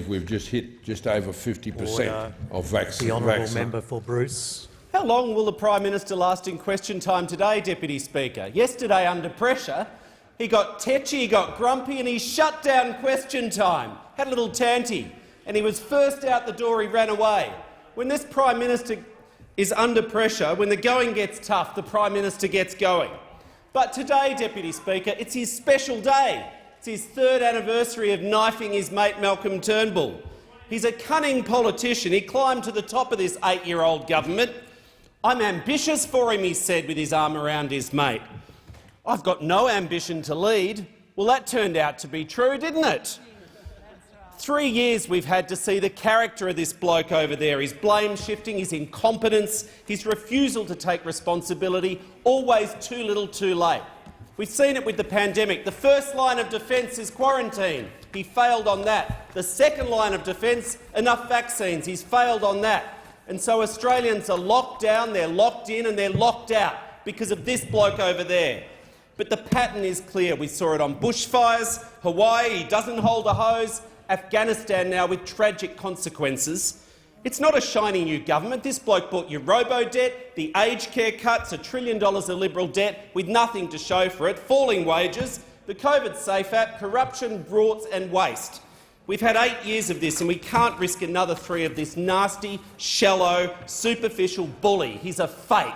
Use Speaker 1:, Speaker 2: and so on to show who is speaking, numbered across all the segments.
Speaker 1: believe we've just hit just over 50% of vaccine.
Speaker 2: The honourable member for Bruce.
Speaker 3: How long will the Prime Minister last in question time today, Deputy Speaker? Yesterday, under pressure, he got tetchy, he got grumpy and he shut down question time, had a little tanty, and he was first out the door, he ran away. When this Prime Minister is under pressure, when the going gets tough, the Prime Minister gets going. But today, Deputy Speaker, it's his special day. It's his 3rd anniversary of knifing his mate Malcolm Turnbull. He's a cunning politician. He climbed to the top of this 8-year-old government. "I'm ambitious for him," he said with his arm around his mate. "I've got no ambition to lead." Well, that turned out to be true, didn't it? 3 years we've had to see the character of this bloke over there, his blame-shifting, his incompetence, his refusal to take responsibility, always too little too late. We've seen it with the pandemic. The first line of defence is quarantine. He failed on that. The second line of defence, enough vaccines. He's failed on that. And so Australians are locked down, they're locked in and they're locked out because of this bloke over there. But the pattern is clear. We saw it on bushfires, Hawaii, he doesn't hold a hose, Afghanistan now with tragic consequences. It's not a shiny new government. This bloke bought your robo-debt, the aged care cuts, $1 trillion of Liberal debt with nothing to show for it, falling wages, the COVID Safe App, corruption, rorts and waste. We've had 8 years of this and we can't risk another 3 of this nasty, shallow, superficial bully. He's a fake.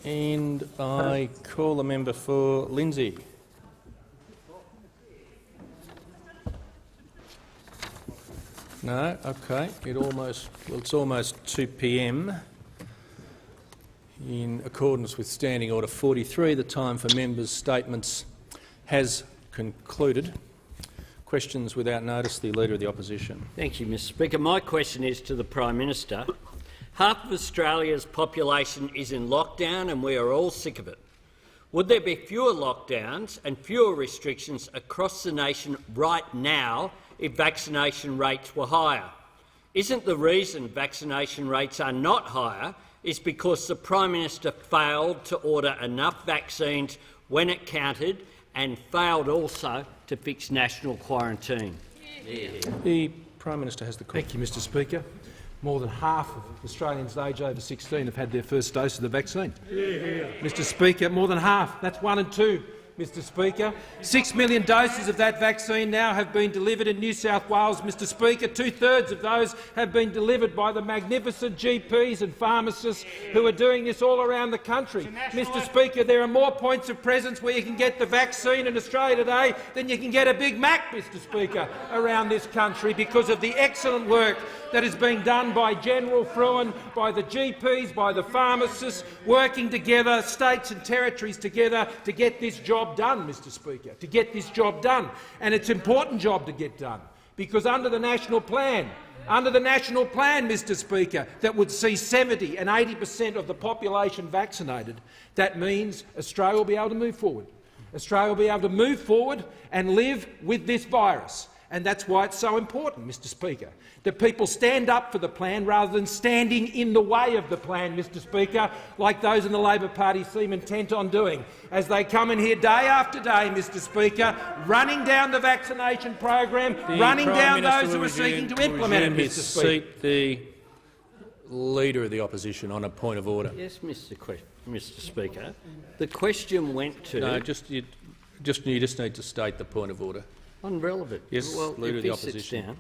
Speaker 4: And I call the member for Lindsay. No, okay. It's almost 2 p.m. In accordance with Standing Order 43, the time for members' statements has concluded. Questions without notice. The Leader of the Opposition.
Speaker 5: Thank you, Mr Speaker. My question is to the Prime Minister. Half of Australia's population is in lockdown and we are all sick of it. Would there be fewer lockdowns and fewer restrictions across the nation right now if vaccination rates were higher? Isn't the reason vaccination rates are not higher is because the Prime Minister failed to order enough vaccines when it counted and failed also to fix national quarantine?
Speaker 4: The Prime Minister has the call.
Speaker 6: Thank you, Mr Speaker. More than half of Australians aged over 16 have had their first dose of the vaccine. Mr Speaker, more than half. That's 1 and 2. Mr Speaker, 6 million doses of that vaccine now have been delivered in New South Wales. Mr Speaker, 2/3 of those have been delivered by the magnificent GPs and pharmacists who are doing this all around the country. Mr Speaker, there are more points of presence where you can get the vaccine in Australia today than you can get a Big Mac, Mr Speaker, around this country because of the excellent work that is being done by General Fruin, by the GPs, by the pharmacists, working together, states and territories together to get this job done, Mr Speaker, to get this job done. And it's an important job to get done, because under the national plan, Mr Speaker, that would see 70% and 80% of the population vaccinated, that means Australia will be able to move forward. Australia will be able to move forward and live with this virus. And that's why it's so important, Mr Speaker, that people stand up for the plan rather than standing in the way of the plan, Mr Speaker, like those in the Labor Party seem intent on doing, as they come in here day after day, Mr Speaker, running down the vaccination program, running down those who are seeking to implement it, Mr Speaker.
Speaker 4: The Leader of the Opposition on a point of order.
Speaker 5: Yes, Mr Speaker. The question went to—
Speaker 4: No, you just need to state the point of order.
Speaker 5: On relevance.
Speaker 4: Yes,
Speaker 5: well,
Speaker 4: Leader of the Opposition.
Speaker 5: Down.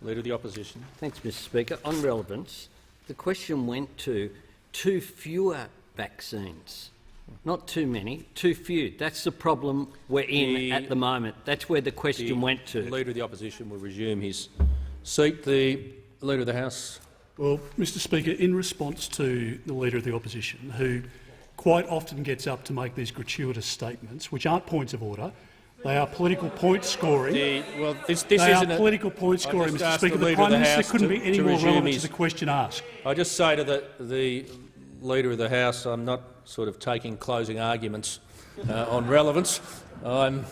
Speaker 4: Leader of the Opposition.
Speaker 5: Thanks, Mr Speaker. On relevance, the question went to too fewer vaccines. Not too many, too few. That's the problem we're in at the moment. That's where the question went to.
Speaker 4: The Leader of the Opposition will resume his seat. The Leader of the House.
Speaker 7: Well, Mr Speaker, in response to the Leader of the Opposition, who quite often gets up to make these gratuitous statements, which aren't points of order, they are political point scoring. Political point scoring, Mr Speaker. The Prime Minister couldn't be any more relevant to the question asked.
Speaker 4: I just say to the Leader of the House, I'm not sort of taking closing arguments on relevance. I'm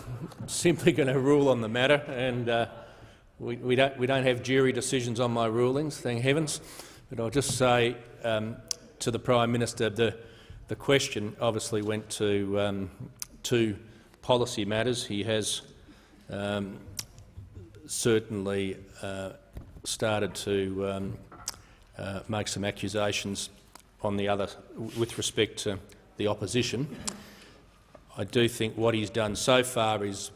Speaker 4: simply going to rule on the matter, and we don't have jury decisions on my rulings, thank heavens. But I'll just say to the Prime Minister, the question obviously went to policy matters. He has certainly started to make some accusations on the other with respect to the opposition. I do think what he's done so far is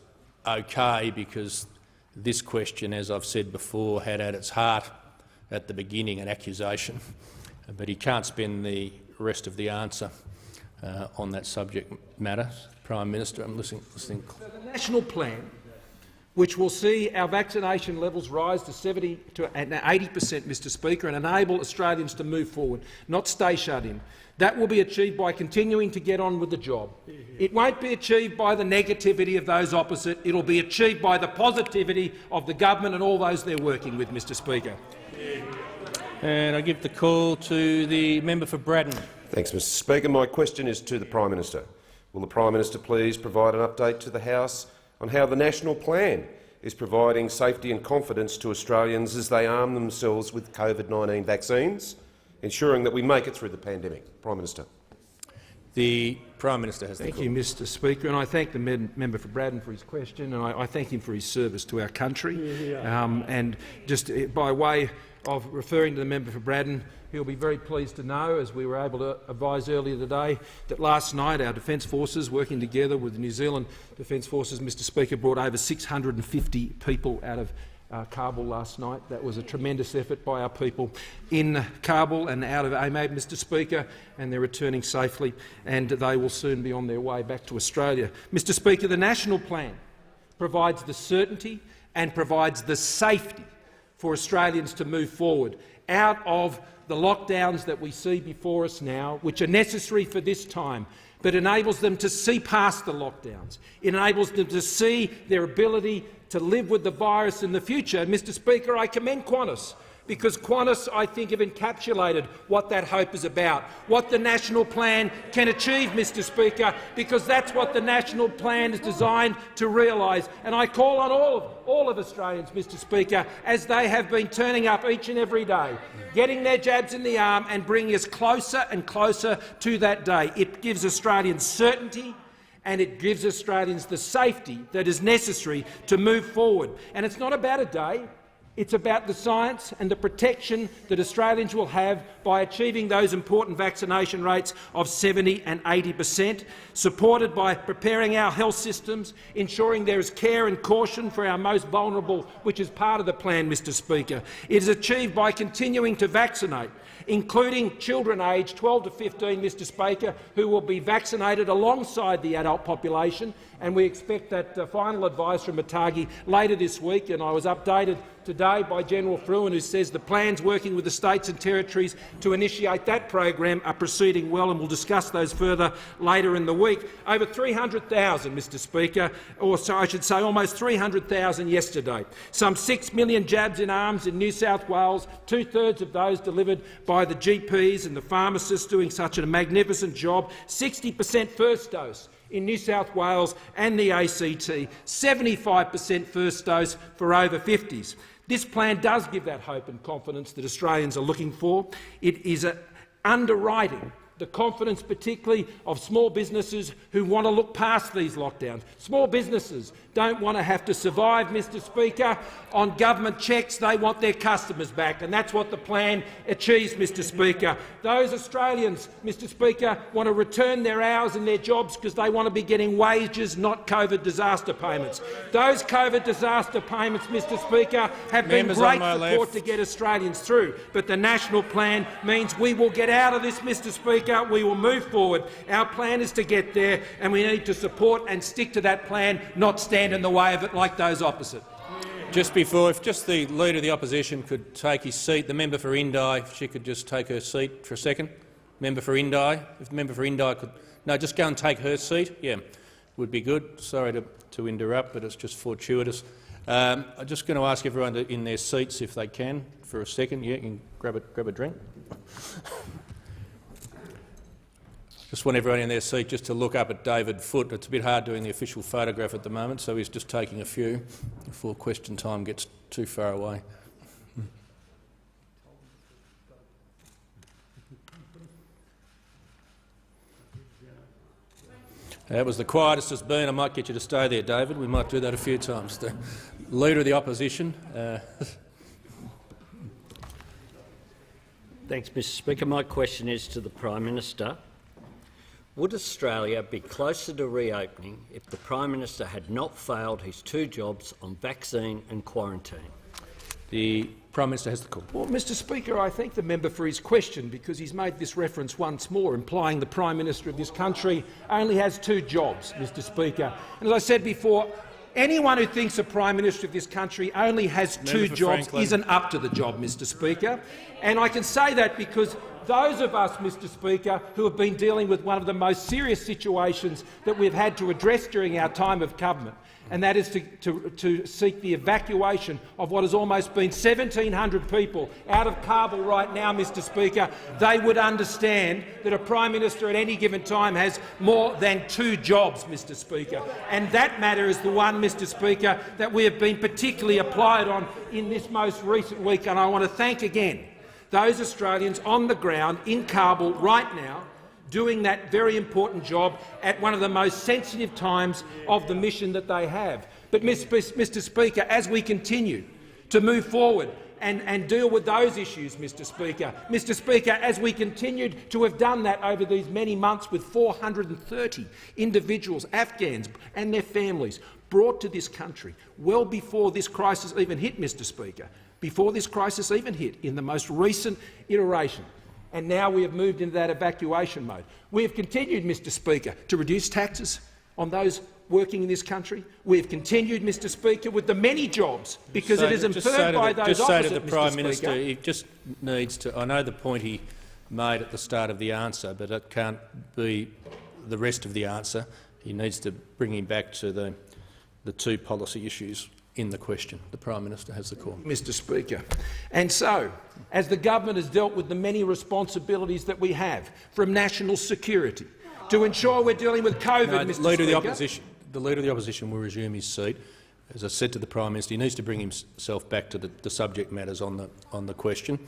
Speaker 4: okay, because this question, as I've said before, had at its heart at the beginning an accusation, but he can't spend the rest of the answer on that subject matter. Prime Minister, I'm listening.
Speaker 6: So the national plan, which will see our vaccination levels rise to 70 to 80%, Mr Speaker, and enable Australians to move forward, not stay shut in. That will be achieved by continuing to get on with the job. It won't be achieved by the negativity of those opposite. It will be achieved by the positivity of the government and all those they're working with, Mr Speaker.
Speaker 4: And I give the call to the member for Braddon.
Speaker 8: Thanks, Mr Speaker. My question is to the Prime Minister. Will the Prime Minister please provide an update to the House on how the national plan is providing safety and confidence to Australians as they arm themselves with COVID-19 vaccines, ensuring that we make it through the pandemic? Prime Minister.
Speaker 4: The Prime Minister has the call.
Speaker 6: Thank you, Mr Speaker, and I thank the member for Braddon for his question, and I thank him for his service to our country. And just by way of referring to the member for Braddon, he'll be very pleased to know, as we were able to advise earlier today, that last night our Defence Forces, working together with the New Zealand Defence Forces, Mr Speaker, brought over 650 people out of Kabul last night. That was a tremendous effort by our people in Kabul and out of AMAB, Mr Speaker, and they're returning safely, and they will soon be on their way back to Australia. Mr Speaker, the national plan provides the certainty and provides the safety for Australians to move forward out of the lockdowns that we see before us now, which are necessary for this time, but enables them to see past the lockdowns. It enables them to see their ability to live with the virus in the future. Mr Speaker, I commend Qantas, because Qantas, I think, have encapsulated what that hope is about, what the national plan can achieve, Mr Speaker, because that's what the national plan is designed to realise. And I call on all of Australians, Mr Speaker, as they have been turning up each and every day, getting their jabs in the arm and bringing us closer and closer to that day. It gives Australians certainty, and it gives Australians the safety that is necessary to move forward. And it's not about a day. It's about the science and the protection that Australians will have by achieving those important vaccination rates of 70 and 80%, supported by preparing our health systems, ensuring there is care and caution for our most vulnerable, which is part of the plan, Mr Speaker. It is achieved by continuing to vaccinate, including children aged 12 to 15, Mr Speaker, who will be vaccinated alongside the adult population, and we expect that final advice from ATAGI later this week. And I was updated today by General Fruin, who says the plans working with the states and territories to initiate that program are proceeding well, and we'll discuss those further later in the week. Over 300,000, Mr Speaker, or so I should say almost 300,000 yesterday. Some 6 million jabs in arms in New South Wales, 2/3 of those delivered by the GPs and the pharmacists doing such a magnificent job. 60% first dose in New South Wales and the ACT, 75% first dose for over 50s. This plan does give that hope and confidence that Australians are looking for. It is underwriting the confidence particularly of small businesses who want to look past these lockdowns. Small businesses don't want to have to survive, Mr Speaker, on government checks. They want their customers back, and that's what the plan achieves, Mr Speaker. Those Australians, Mr Speaker, want to return their hours and their jobs because they want to be getting wages, not COVID disaster payments. Those COVID disaster payments, Mr Speaker, have been great support to get Australians through, but the national plan means we will get out of this, Mr Speaker. We will move forward. Our plan is to get there, and we need to support and stick to that plan, not stand in the way of it like those opposite.
Speaker 4: Just before, if just the Leader of the Opposition could take his seat, the member for Indi, if she could just take her seat for a second. Member for Indi, if the member for Indi could, no, just go and take her seat. Yeah, would be good. Sorry to interrupt, but it's just fortuitous. I'm just going to ask everyone in their seats if they can for a second. Yeah, you can grab a drink. Just want everyone in their seat just to look up at David Foote. It's a bit hard doing the official photograph at the moment, so he's just taking a few before question time gets too far away. That was the quietest it's been. I might get you to stay there, David. We might do that a few times. Leader of the Opposition.
Speaker 5: Thanks, Mr Speaker. My question is to the Prime Minister. Would Australia be closer to reopening if the Prime Minister had not failed his 2 jobs on vaccine and quarantine?
Speaker 4: The Prime Minister has the call.
Speaker 6: Well, Mr Speaker, I thank the member for his question because he's made this reference once more, implying the Prime Minister of this country only has 2 jobs, Mr Speaker. And as I said before, anyone who thinks the Prime Minister of this country only has 2 jobs
Speaker 4: Franklin
Speaker 6: isn't up to the job, Mr Speaker. And I can say that because those of us, Mr Speaker, who have been dealing with one of the most serious situations that we've had to address during our time of government, and that is to seek the evacuation of what has almost been 1,700 people out of Kabul right now, Mr Speaker, they would understand that a Prime Minister at any given time has more than 2 jobs, Mr Speaker. And that matter is the one, Mr Speaker, that we have been particularly applied on in this most recent week. And I want to thank again those Australians on the ground in Kabul right now doing that very important job at one of the most sensitive times of the mission that they have. But, Mr Speaker, as we continue to move forward and deal with those issues, Mr Speaker, as we continued to have done that over these many months with 430 individuals, Afghans and their families, brought to this country well before this crisis even hit, Mr Speaker, before this crisis even hit in the most recent iteration. And now we have moved into that evacuation mode. We have continued, Mr Speaker, to reduce taxes on those working in this country. We have continued, Mr Speaker, with the many jobs, because it is inferred by those opposite,
Speaker 4: Just say to the Prime
Speaker 6: Minister,
Speaker 4: Minister, he just needs to— I know the point he made at the start of the answer, but it can't be the rest of the answer. He needs to bring him back to the 2 policy issues in the question. The Prime Minister has the call.
Speaker 6: Mr Speaker. And so, as the government has dealt with the many responsibilities that we have, from national security to ensure we're dealing with COVID, Mr Speaker—
Speaker 4: The Leader of the Opposition will resume his seat. As I said to the Prime Minister, he needs to bring himself back to the subject matters on the question.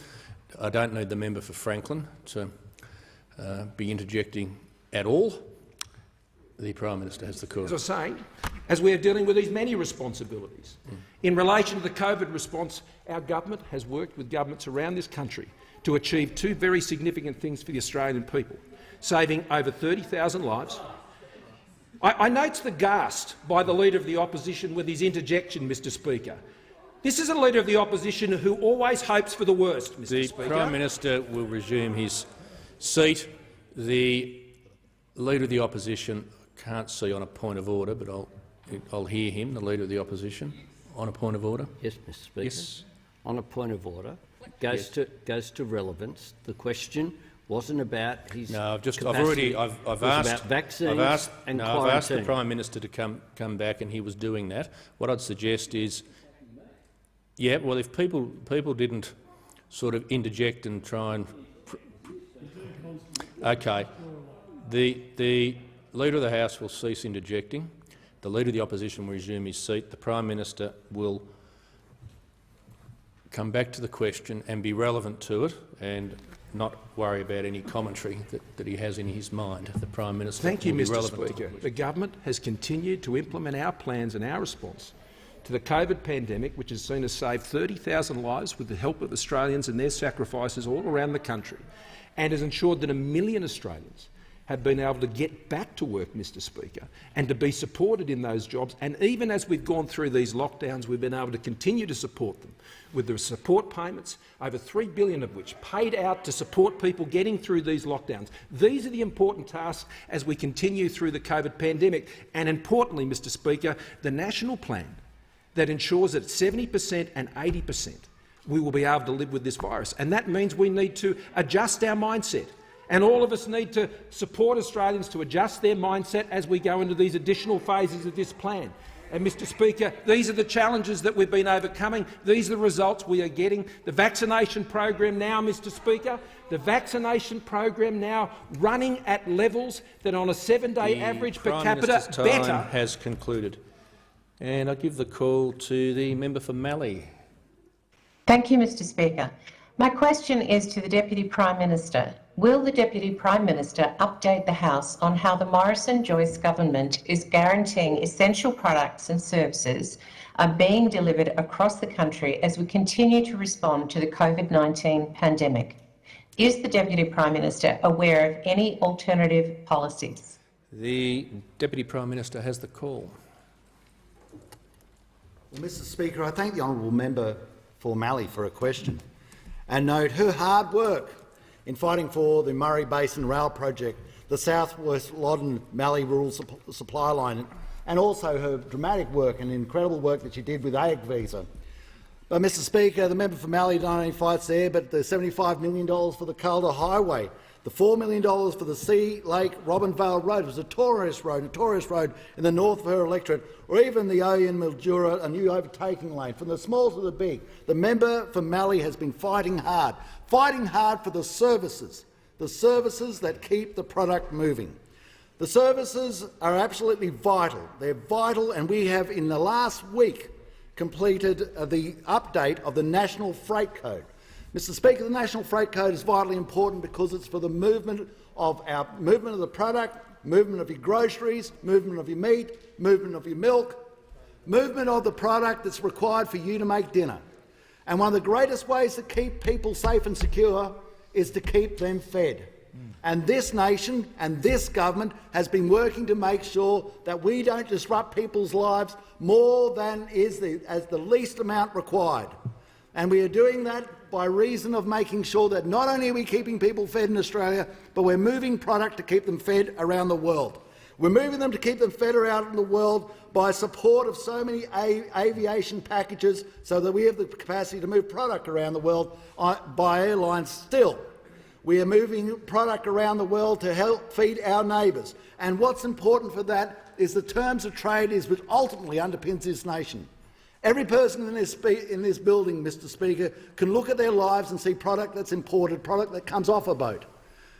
Speaker 4: I don't need the member for Franklin to be interjecting at all. The Prime Minister has the call.
Speaker 6: As I was saying, as we are dealing with these many responsibilities, in relation to the COVID response, our government has worked with governments around this country to achieve 2 very significant things for the Australian people, saving over 30,000 lives. I note the ghast by the Leader of the Opposition with his interjection, Mr Speaker. This is a Leader of the Opposition who always hopes for the worst, Mr Speaker.
Speaker 4: The Prime Minister will resume his seat. The Leader of the Opposition can't see on a point of order, but I'll hear him, the Leader of the Opposition, on a point of order.
Speaker 5: Yes, Mr Speaker.
Speaker 4: Yes.
Speaker 5: On a point of order. Goes to relevance. The question wasn't about his capacity.
Speaker 4: I've asked
Speaker 5: about vaccines and quarantine.
Speaker 4: I've asked the Prime Minister to come back, and he was doing that. What I'd suggest is, well, if people didn't sort of interject and try and, okay, the Leader of the House will cease interjecting. The Leader of the Opposition will resume his seat. The Prime Minister will come back to the question and be relevant to it, and not worry about any commentary that he has in his mind. The Prime Minister
Speaker 6: Thank you,
Speaker 4: will be
Speaker 6: Mr
Speaker 4: relevant
Speaker 6: Speaker.
Speaker 4: to
Speaker 6: The government has continued to implement our plans and our response to the COVID pandemic, which has seen us save 30,000 lives with the help of Australians and their sacrifices all around the country, and has ensured that 1 million Australians have been able to get back to work, Mr Speaker, and to be supported in those jobs. And even as we've gone through these lockdowns, we've been able to continue to support them with the support payments, over $3 billion of which paid out to support people getting through these lockdowns. These are the important tasks as we continue through the COVID pandemic. And importantly, Mr Speaker, the national plan that ensures that 70% and 80% we will be able to live with this virus. And that means we need to adjust our mindset. And all of us need to support Australians to adjust their mindset as we go into these additional phases of this plan. And, Mr Speaker, these are the challenges that we've been overcoming. These are the results we are getting. The vaccination program now, Mr Speaker, the vaccination program now running at levels that on a 7-day average per capita better.
Speaker 4: Has concluded. And I give the call to the member for Mallee.
Speaker 9: Thank you, Mr Speaker. My question is to the Deputy Prime Minister. Will the Deputy Prime Minister update the House on how the Morrison-Joyce government is guaranteeing essential products and services are being delivered across the country as we continue to respond to the COVID-19 pandemic? Is the Deputy Prime Minister aware of any alternative policies?
Speaker 4: The Deputy Prime Minister has the call.
Speaker 10: Well, Mr Speaker, I thank the honourable member for Mallee for a question and note her hard work in fighting for the Murray Basin Rail Project, the South West Loddon Mallee Rural Supply Line, and also her dramatic work and incredible work that she did with AIG Visa. But, Mr Speaker, the member for Mallee not only fights there, but the $75 million for the Calder Highway, the $4 million for the Sea Lake Robinvale Road, was a notorious road in the north of her electorate, or even the Oyen Mildura, a new overtaking lane. From the small to the big, the member for Mallee has been fighting hard for the services that keep the product moving. The services are absolutely vital. They're vital, and we have, in the last week, completed the update of the National Freight Code. Mr Speaker, the National Freight Code is vitally important because it's for the movement of the product, movement of your groceries, movement of your meat, movement of your milk, movement of the product that's required for you to make dinner. And one of the greatest ways to keep people safe and secure is to keep them fed. And this nation and this government has been working to make sure that we don't disrupt people's lives more than is as the least amount required. And we are doing that by reason of making sure that not only are we keeping people fed in Australia, but we're moving product to keep them fed around the world. We're moving them to keep them fed around the world by support of so many aviation packages so that we have the capacity to move product around the world by airlines still. We are moving product around the world to help feed our neighbours. And what's important for that is the terms of trade is which ultimately underpins this nation. Every person in this building, Mr Speaker, can look at their lives and see product that's imported, product that comes off a boat.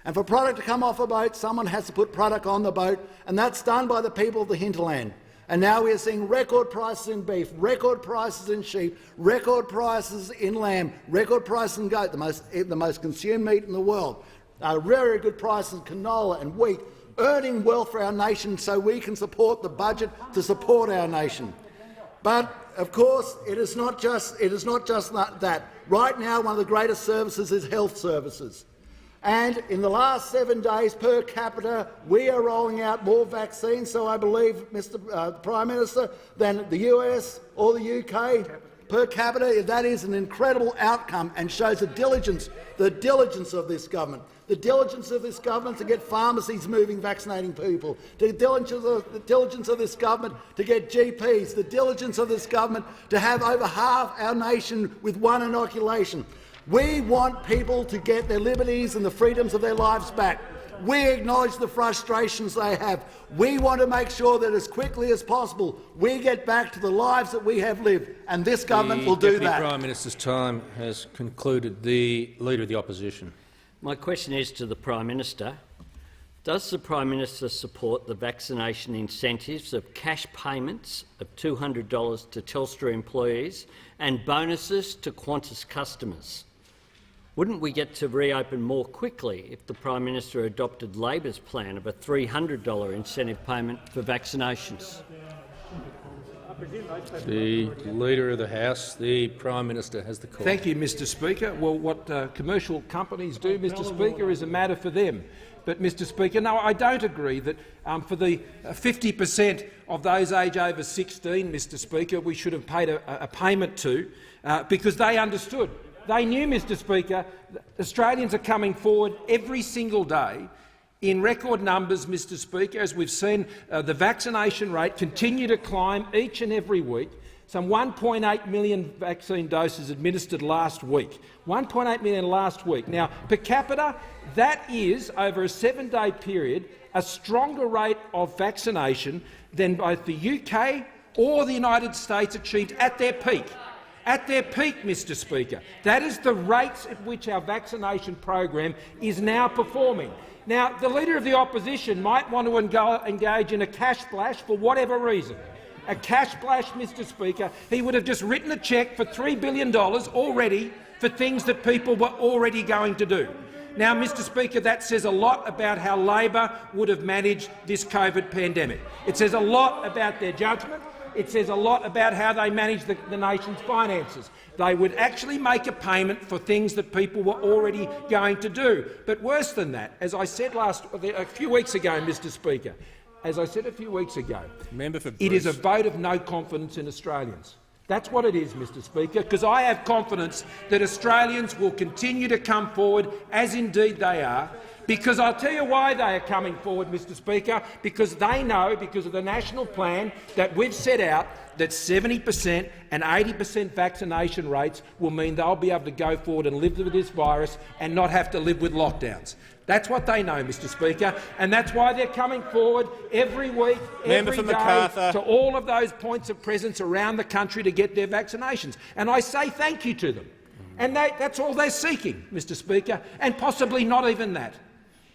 Speaker 10: And for product to come off a boat, someone has to put product on the boat, and that's done by the people of the hinterland. And now we are seeing record prices in beef, record prices in sheep, record prices in lamb, record prices in goat, the most consumed meat in the world. Very good prices in canola and wheat, earning wealth for our nation so we can support the budget to support our nation. But, of course, it is not just that. Right now, one of the greatest services is health services. And in the last 7 days per capita, we are rolling out more vaccines, so I believe, Mr Prime Minister, than the US or the UK per capita. That is an incredible outcome and shows the diligence of this government. The diligence of this government to get pharmacies moving, vaccinating people, the diligence of this government to get GPs, the diligence of this government to have over half our nation with one inoculation. We want people to get their liberties and the freedoms of their lives back. We acknowledge the frustrations they have. We want to make sure that as quickly as possible we get back to the lives that we have lived, and this government will do that.
Speaker 4: The Deputy Prime Minister's time has concluded. The Leader of the Opposition.
Speaker 5: My question is to the Prime Minister. Does the Prime Minister support the vaccination incentives of cash payments of $200 to Telstra employees and bonuses to Qantas customers? Wouldn't we get to reopen more quickly if the Prime Minister adopted Labor's plan of a $300 incentive payment for vaccinations?
Speaker 4: The Leader of the House, the Prime Minister, has the call.
Speaker 6: Thank you, Mr Speaker. Well, what commercial companies do, Mr Speaker, is a matter for them. But, Mr Speaker, no, I don't agree that for the 50% of those aged over 16, Mr Speaker, we should have paid a payment to because they understood. They knew, Mr Speaker, that Australians are coming forward every single day in record numbers, Mr Speaker, as we've seen the vaccination rate continue to climb each and every week. Some 1.8 million vaccine doses administered last week. 1.8 million last week. Now, per capita, that is, over a 7-day period, a stronger rate of vaccination than both the UK or the United States achieved at their peak. At their peak, Mr Speaker. That is the rates at which our vaccination program is now performing. Now, the Leader of the Opposition might want to engage in a cash splash for whatever reason. a cash splash, Mr Speaker. He would have just written a cheque for $3 billion already for things that people were already going to do. Now, Mr Speaker, that says a lot about how Labor would have managed this COVID pandemic. It says a lot about their judgment. It says a lot about how they manage the nation's finances. They would actually make a payment for things that people were already going to do. But worse than that, as I said a few weeks ago, Mr Speaker, it is a vote of no confidence in Australians. That's what it is, Mr Speaker, because I have confidence that Australians will continue to come forward, as indeed they are, because I'll tell you why they are coming forward, Mr Speaker, because they know, because of the national plan that we've set out, that 70% and 80% vaccination rates will mean they'll be able to go forward and live with this virus and not have to live with lockdowns. That's what they know, Mr Speaker, and that's why they're coming forward every week, every day to all of those points of presence around the country to get their vaccinations. And I say thank you to them. And that's all they're seeking, Mr Speaker, and possibly not even that,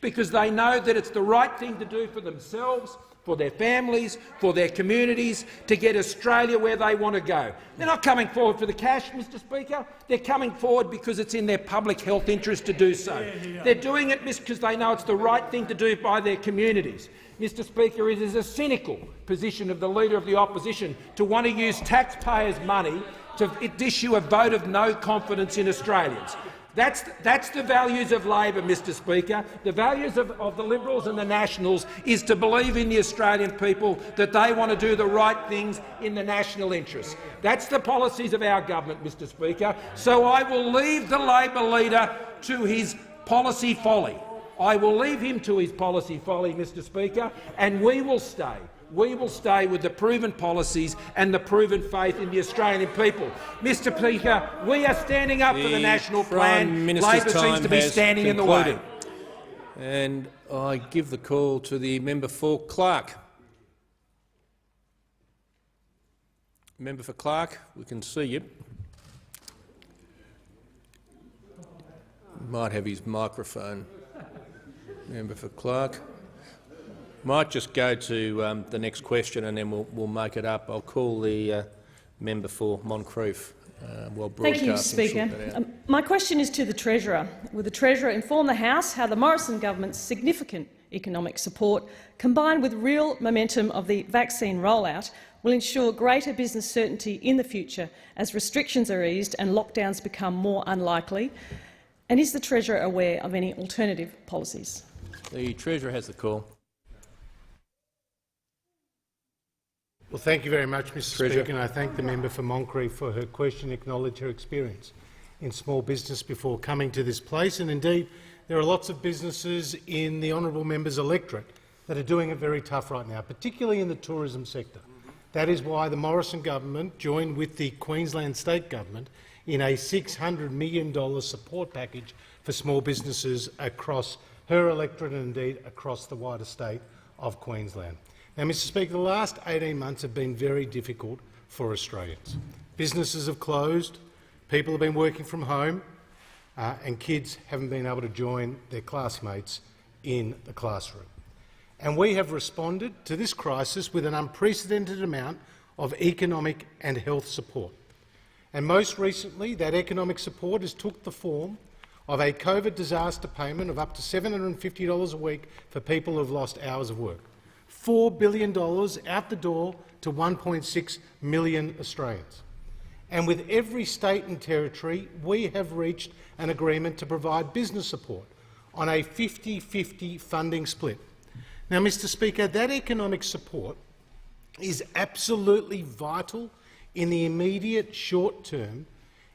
Speaker 6: because they know that it's the right thing to do for themselves, for their families, for their communities, to get Australia where they want to go. They're not coming forward for the cash, Mr Speaker. They're coming forward because it's in their public health interest to do so. They're doing it because they know it's the right thing to do by their communities. Mr Speaker, it is a cynical position of the Leader of the Opposition to want to use taxpayers' money to issue a vote of no confidence in Australians. That's the values of Labor, Mr Speaker. The values of the Liberals and the Nationals is to believe in the Australian people, that they want to do the right things in the national interest. That's the policies of our government, Mr Speaker. So I will leave the Labor leader to his policy folly. I will leave him to his policy folly, Mr Speaker, and we will stay. We will stay with the proven policies and the proven faith in the Australian people. Mr Speaker, we are standing up for the national plan. Labor seems to be standing in the way.
Speaker 4: And I give the call to the member for Clark. Member for Clark, we can see you. Might have his microphone. Member for Clark. Might just go to the next question and then we'll make it up. I'll call the member for Moncrief while broadcasting.
Speaker 11: Thank you, Speaker. My question is to the Treasurer. Will the Treasurer inform the House how the Morrison government's significant economic support, combined with real momentum of the vaccine rollout, will ensure greater business certainty in the future as restrictions are eased and lockdowns become more unlikely? And is the Treasurer aware of any alternative policies?
Speaker 4: The Treasurer has the call.
Speaker 12: Well, thank you very much, Mr Speaker, and I thank the member for Moncrief for her question, acknowledge her experience in small business before coming to this place. And indeed, there are lots of businesses in the honourable member's electorate that are doing it very tough right now, particularly in the tourism sector. That is why the Morrison government joined with the Queensland state government in a $600 million support package for small businesses across her electorate and indeed across the wider state of Queensland. Now, Mr Speaker, the last 18 months have been very difficult for Australians. Businesses have closed, people have been working from home, and kids haven't been able to join their classmates in the classroom. And we have responded to this crisis with an unprecedented amount of economic and health support. And most recently, that economic support has took the form of a COVID disaster payment of up to $750 a week for people who have lost hours of work. $4 billion out the door to 1.6 million Australians. And with every state and territory, we have reached an agreement to provide business support on a 50-50 funding split. Now, Mr Speaker, that economic support is absolutely vital in the immediate short term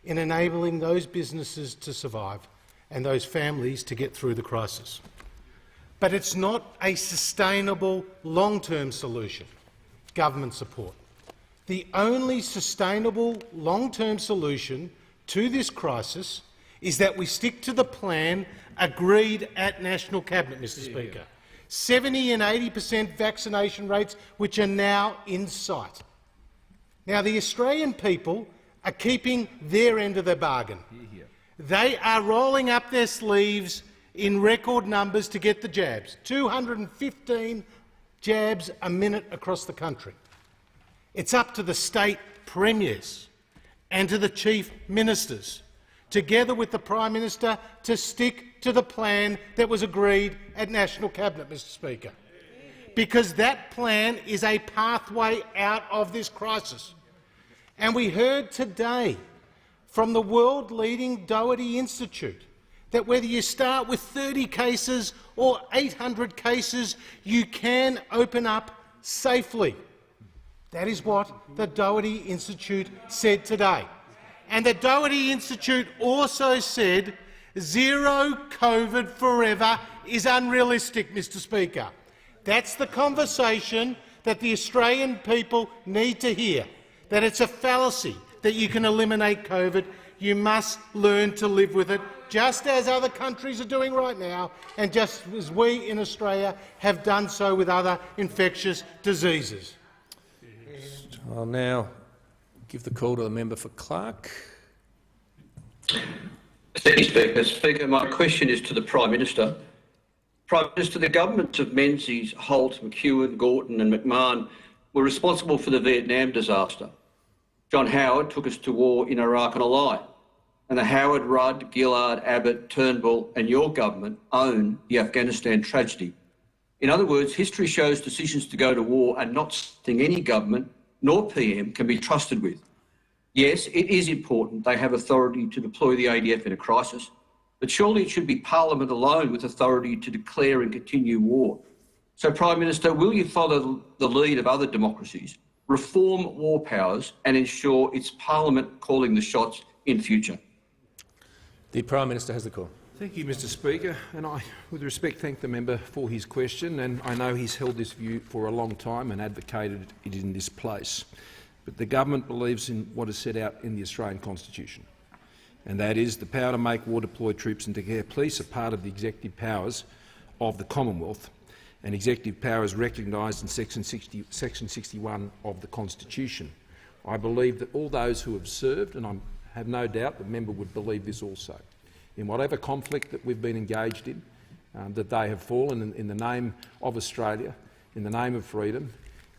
Speaker 12: in enabling those businesses to survive and those families to get through the crisis. But it's not a sustainable long-term solution, government support. The only sustainable long-term solution to this crisis is that we stick to the plan agreed at National Cabinet, Mr Speaker. 70% and 80% vaccination rates, which are now in sight. Now, the Australian people are keeping their end of the bargain. They are rolling up their sleeves in record numbers to get the jabs, 215 jabs a minute across the country. It's up to the state premiers and to the chief ministers, together with the Prime Minister, to stick to the plan that was agreed at National Cabinet, Mr Speaker, because that plan is a pathway out of this crisis. And we heard today from the world-leading Doherty Institute that whether you start with 30 cases or 800 cases, you can open up safely. That is what the Doherty Institute said today. And the Doherty Institute also said zero COVID forever is unrealistic, Mr Speaker. That's the conversation that the Australian people need to hear, that it's a fallacy that you can eliminate COVID. You must learn to live with it, just as other countries are doing right now and just as we in Australia have done so with other infectious diseases.
Speaker 4: I'll now give the call to the member for Clark.
Speaker 13: Thank you, Speaker. Speaker, my question is to the Prime Minister. Prime Minister, the governments of Menzies, Holt, McEwen, Gorton and McMahon were responsible for the Vietnam disaster. John Howard took us to war in Iraq on a lie, and the Howard, Rudd, Gillard, Abbott, Turnbull and your government own the Afghanistan tragedy. In other words, history shows decisions to go to war are not something any government nor PM can be trusted with. Yes, it is important they have authority to deploy the ADF in a crisis, but surely it should be Parliament alone with authority to declare and continue war. So, Prime Minister, will you follow the lead of other democracies, reform war powers and ensure it's Parliament calling the shots in future?
Speaker 4: The Prime Minister has the call.
Speaker 6: Thank you, Mr Speaker, and I, with respect, thank the member for his question, and I know he's held this view for a long time and advocated it in this place. But the government believes in what is set out in the Australian Constitution, and that is the power to make war, deploy troops and declare peace are part of the executive powers of the Commonwealth, and executive powers recognised in Section 61 of the Constitution. I believe that all those who have served, and I have no doubt the member would believe this also, in whatever conflict that we've been engaged in, that they have fallen in the name of Australia, in the name of freedom,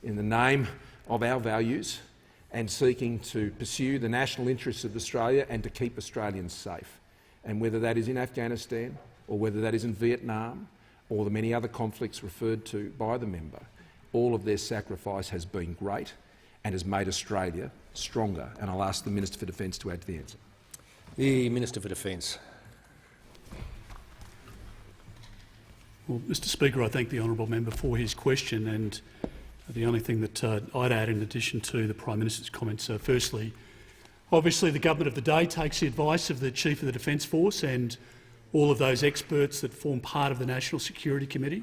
Speaker 6: in the name of our values, and seeking to pursue the national interests of Australia and to keep Australians safe. And whether that is in Afghanistan or whether that is in Vietnam or the many other conflicts referred to by the member, all of their sacrifice has been great and has made Australia stronger. And I'll ask the Minister for Defence to add to the answer.
Speaker 4: The Minister for Defence.
Speaker 7: Well, Mr Speaker, I thank the honourable member for his question, and the only thing that I'd add in addition to the Prime Minister's comments, firstly, obviously the government of the day takes the advice of the Chief of the Defence Force and all of those experts that form part of the National Security Committee,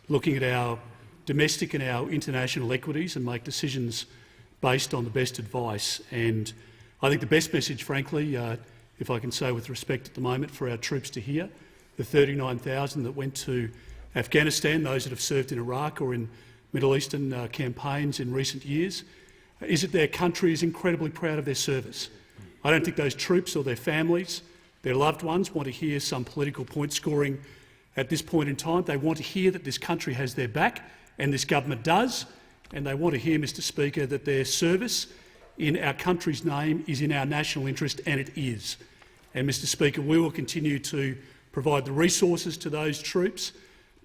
Speaker 7: looking at our domestic and our international equities and make decisions based on the best advice. And I think the best message, frankly, if I can say with respect at the moment, for our troops to hear, the 39,000 that went to Afghanistan, those that have served in Iraq or in Middle Eastern campaigns in recent years, is that their country is incredibly proud of their service. I don't think those troops or their families, their loved ones, want to hear some political point scoring at this point in time. They want to hear that this country has their back, and this government does, and they want to hear, Mr Speaker, that their service in our country's name is in our national interest, and it is. And, Mr Speaker, we will continue to provide the resources to those troops,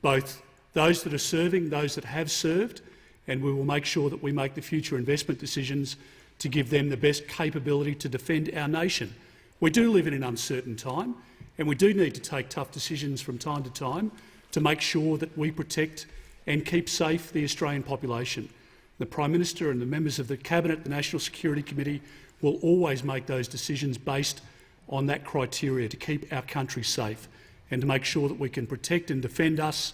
Speaker 7: both those that are serving, those that have served, and we will make sure that we make the future investment decisions to give them the best capability to defend our nation. We do live in an uncertain time, and we do need to take tough decisions from time to time to make sure that we protect and keep safe the Australian population. The Prime Minister and the members of the Cabinet, the National Security Committee, will always make those decisions based on that criteria to keep our country safe and to make sure that we can protect and defend us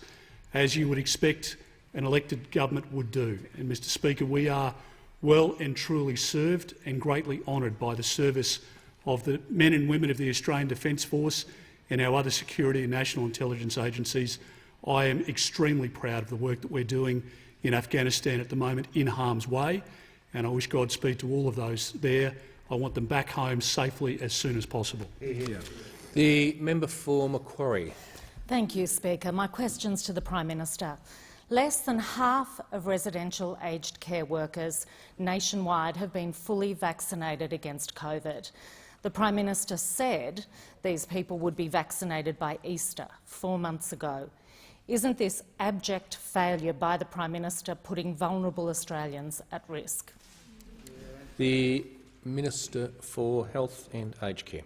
Speaker 7: as you would expect an elected government would do. And, Mr Speaker, we are well and truly served and greatly honoured by the service of the men and women of the Australian Defence Force and our other security and national intelligence agencies. I am extremely proud of the work that we're doing in Afghanistan at the moment in harm's way, and I wish Godspeed to all of those there. I want them back home safely as soon as possible.
Speaker 4: The member for Macquarie.
Speaker 14: Thank you, Speaker. My question's to the Prime Minister. Less than half of residential aged care workers nationwide have been fully vaccinated against COVID. The Prime Minister said these people would be vaccinated by Easter 4 months ago. Isn't this abject failure by the Prime Minister putting vulnerable Australians at risk?
Speaker 4: The Minister for Health and Aged Care.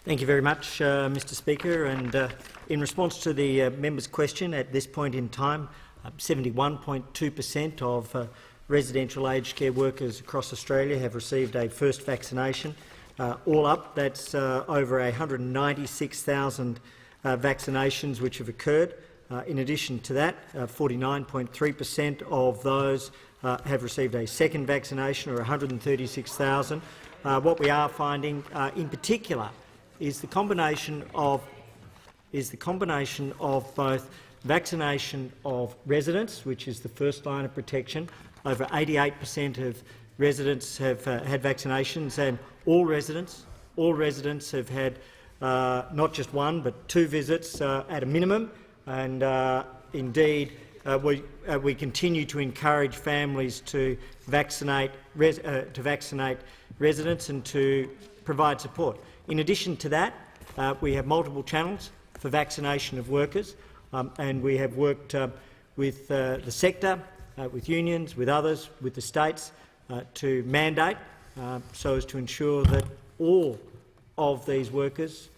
Speaker 2: Thank you very much, Mr Speaker. And in response to the member's question, at this point in time, 71.2% of residential aged care workers across Australia have received a first vaccination. All up, that's over 196,000 vaccinations which have occurred. In addition to that, 49.3% of those have received a second vaccination, or 136,000. What we are finding, in particular, is the combination of both vaccination of residents, which is the first line of protection. Over 88% of residents have had vaccinations, and all residents have had not just one but 2 visits at a minimum. And indeed, we continue to encourage families to vaccinate residents and to provide support. In addition to that, we have multiple channels for vaccination of workers, and we have worked with the sector, with unions, with others, with the states, to mandate so as to ensure that all of these workers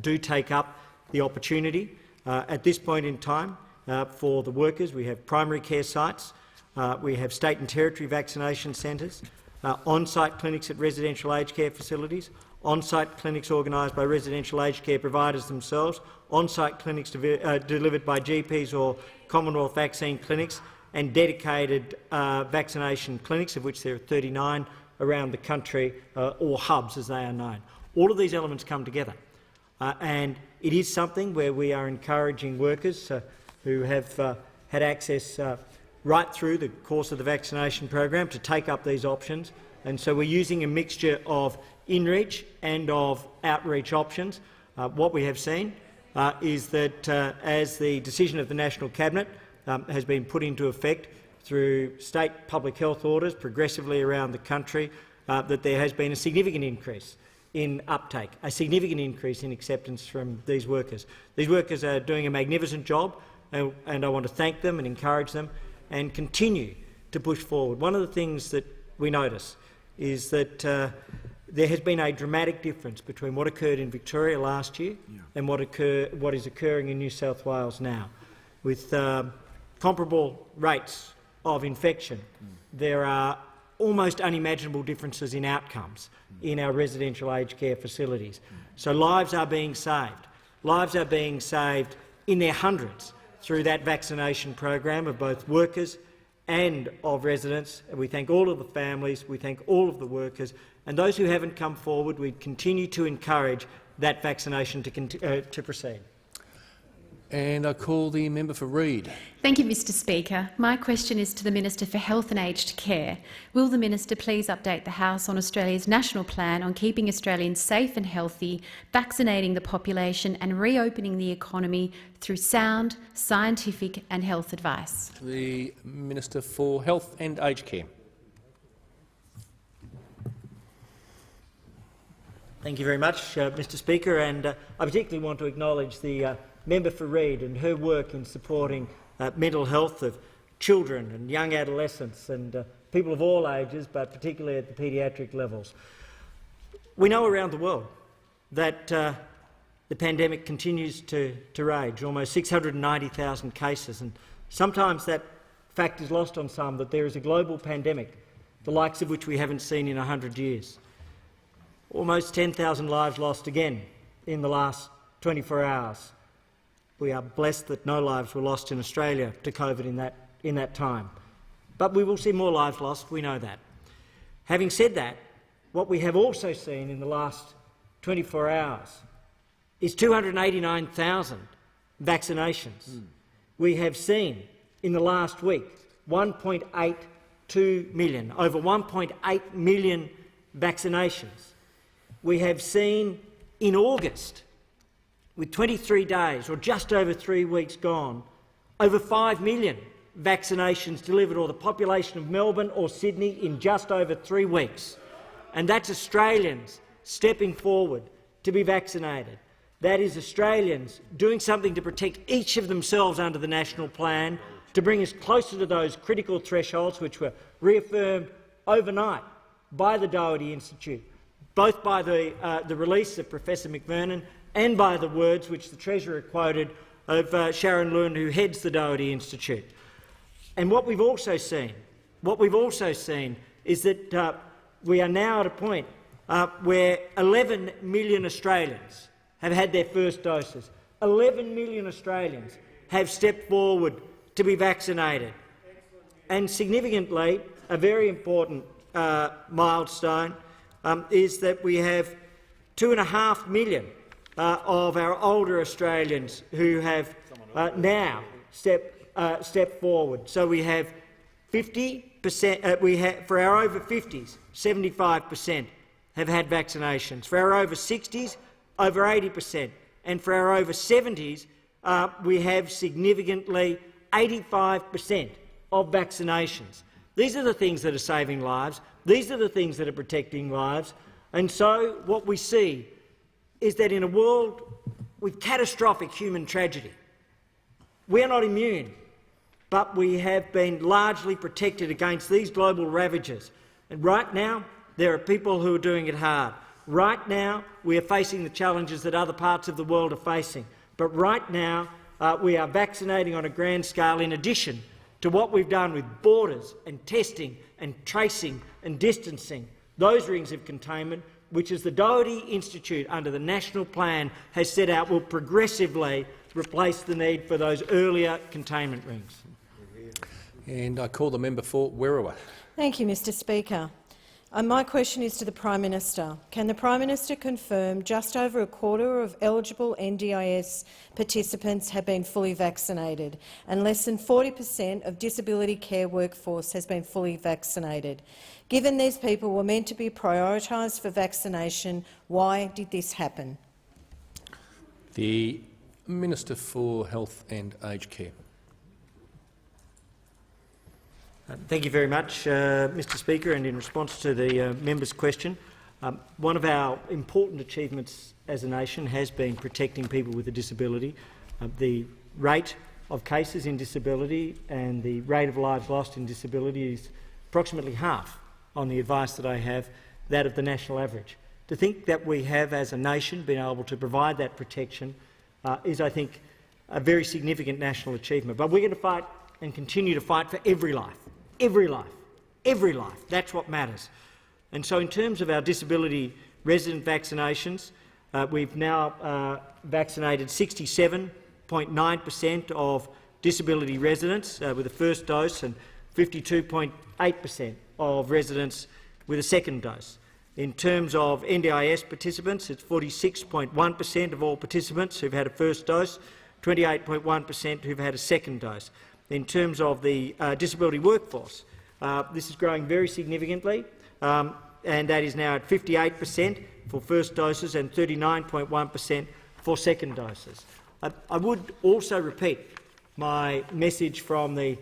Speaker 2: do take up the opportunity. At this point in time, for the workers, we have primary care sites, we have state and territory vaccination centres, on-site clinics at residential aged care facilities, on-site clinics organised by residential aged care providers themselves, on-site clinics delivered by GPs or Commonwealth vaccine clinics, and dedicated vaccination clinics, of which there are 39 around the country, or hubs as they are known. All of these elements come together, and it is something where we are encouraging workers who have had access right through the course of the vaccination program to take up these options. And so we're using a mixture of in-reach and of outreach options. What we have seen is that as the decision of the National Cabinet has been put into effect through state public health orders progressively around the country, that there has been a significant increase in uptake, a significant increase in acceptance from these workers. These workers are doing a magnificent job, and I want to thank them and encourage them and continue to push forward. One of the things that we notice is that there has been a dramatic difference between what occurred in Victoria last year and what is occurring in New South Wales now. With comparable rates of infection, there are almost unimaginable differences in outcomes in our residential aged care facilities. So lives are being saved. Lives are being saved in their hundreds through that vaccination program of both workers and of residents. And we thank all of the families, we thank all of the workers, and those who haven't come forward, we continue to encourage that vaccination to proceed.
Speaker 4: And I call the member for Reid.
Speaker 15: Thank you, Mr Speaker. My question is to the Minister for Health and Aged Care. Will the Minister please update the House on Australia's national plan on keeping Australians safe and healthy, vaccinating the population and reopening the economy through sound, scientific and health advice?
Speaker 4: The Minister for Health and Aged Care.
Speaker 2: Thank you very much, Mr Speaker, and I particularly want to acknowledge the member for Reid and her work in supporting mental health of children and young adolescents and people of all ages, but particularly at the paediatric levels. We know around the world that the pandemic continues to rage, almost 690,000 cases, and sometimes that fact is lost on some, that there is a global pandemic, the likes of which we haven't seen in 100 years. Almost 10,000 lives lost again in the last 24 hours. We are blessed that no lives were lost in Australia to COVID in that time. But we will see more lives lost, we know that. Having said that, what we have also seen in the last 24 hours is 289,000 vaccinations. We have seen in the last week 1.82 million, over 1.8 million vaccinations. We have seen in August with 23 days, or just over 3 weeks gone, over 5 million vaccinations delivered, or the population of Melbourne or Sydney in just over 3 weeks. And that's Australians stepping forward to be vaccinated. That is Australians doing something to protect each of themselves under the national plan, to bring us closer to those critical thresholds which were reaffirmed overnight by the Doherty Institute, both by the release of Professor McVernon and by the words which the Treasurer quoted of Sharon Lund, who heads the Doherty Institute. And what we've also seen is that we are now at a point where 11 million Australians have had their first doses. 11 million Australians have stepped forward to be vaccinated. And significantly, a very important milestone is that we have 2.5 million of our older Australians who have now stepped forward. So we have 50%. For our over 50s, 75% have had vaccinations. For our over 60s, over 80%, and for our over 70s, we have significantly 85% of vaccinations. These are the things that are saving lives. These are the things that are protecting lives. And so what we see is that in a world with catastrophic human tragedy, we are not immune, but we have been largely protected against these global ravages. And right now, there are people who are doing it hard. Right now, we are facing the challenges that other parts of the world are facing. But right now, we are vaccinating on a grand scale, in addition to what we've done with borders and testing and tracing and distancing, those rings of containment, which, as the Doherty Institute under the National Plan has set out, will progressively replace the need for those earlier containment rings.
Speaker 4: And I call the member for Werriwa.
Speaker 16: Thank you, Mr Speaker. My question is to the Prime Minister. Can the Prime Minister confirm just over a quarter of eligible NDIS participants have been fully vaccinated and less than 40% of disability care workforce has been fully vaccinated? Given these people were meant to be prioritised for vaccination, why did this happen?
Speaker 4: The Minister for Health and Aged Care.
Speaker 2: Thank you very much, Mr Speaker. And in response to the member's question, one of our important achievements as a nation has been protecting people with a disability. The rate of cases in disability and the rate of lives lost in disability is approximately half, on the advice that I have, that of the national average. To think that we have, as a nation, been able to provide that protection is, I think, a very significant national achievement. But we're going to fight and continue to fight for every life. Every life. Every life. That's what matters. And so in terms of our disability resident vaccinations, we've now vaccinated 67.9% of disability residents with a first dose and 52.8% of residents with a second dose. In terms of NDIS participants, it's 46.1% of all participants who've had a first dose, 28.1% who've had a second dose. In terms of the disability workforce, this is growing very significantly, and that is now at 58% for first doses and 39.1% for second doses. I would also repeat my message from the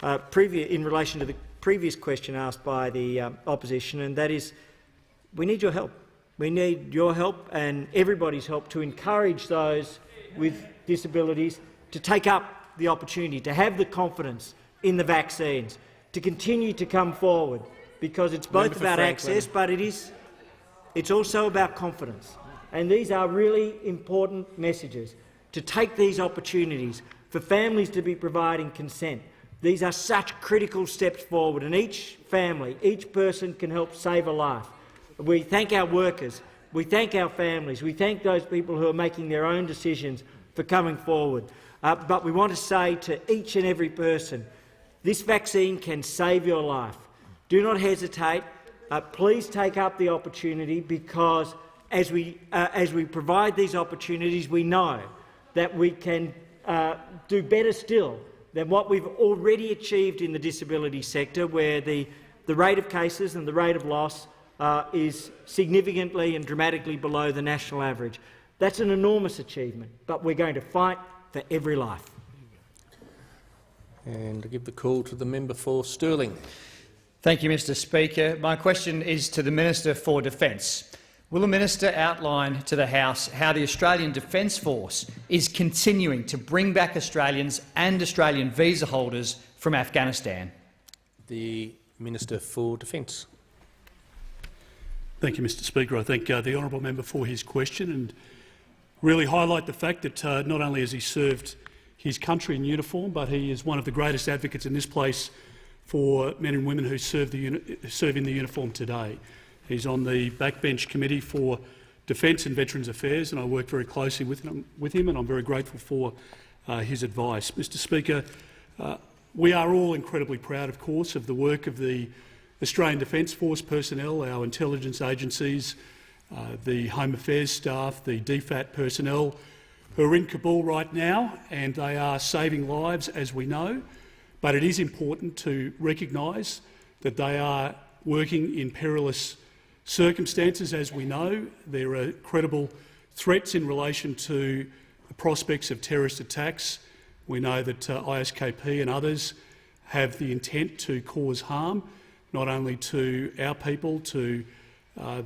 Speaker 2: in relation to the previous question asked by the opposition, and that is we need your help. We need your help and everybody's help to encourage those with disabilities to take up the opportunity, to have the confidence in the vaccines, to continue to come forward, because it's both about access, but it's also about confidence. And these are really important messages, to take these opportunities, for families to be providing consent. These are such critical steps forward, and each family, each person can help save a life. We thank our workers, we thank our families, we thank those people who are making their own decisions for coming forward. But we want to say to each and every person, this vaccine can save your life. Do not hesitate. Please take up the opportunity, because as we provide these opportunities, we know that we can do better still than what we've already achieved in the disability sector, where the rate of cases and the rate of loss is significantly and dramatically below the national average. That's an enormous achievement, but we're going to fight for every life.
Speaker 4: And I give the call to the member for Stirling.
Speaker 17: Thank you, Mr Speaker. My question is to the Minister for Defence. Will the Minister outline to the House how the Australian Defence Force is continuing to bring back Australians and Australian visa holders from Afghanistan?
Speaker 4: The Minister for Defence.
Speaker 7: Thank you, Mr Speaker. I thank the honourable member for his question and really highlight the fact that not only has he served his country in uniform, but he is one of the greatest advocates in this place for men and women who serve in the uniform today. He's on the backbench committee for Defence and Veterans Affairs, and I work very closely with him, and I'm very grateful for his advice. Mr Speaker, we are all incredibly proud, of course, of the work of the Australian Defence Force personnel, our intelligence agencies, the Home Affairs staff, the DFAT personnel who are in Kabul right now, and they are saving lives, as we know. But it is important to recognise that they are working in perilous circumstances, as we know. There are credible threats in relation to the prospects of terrorist attacks. We know that ISKP and others have the intent to cause harm, not only to our people, to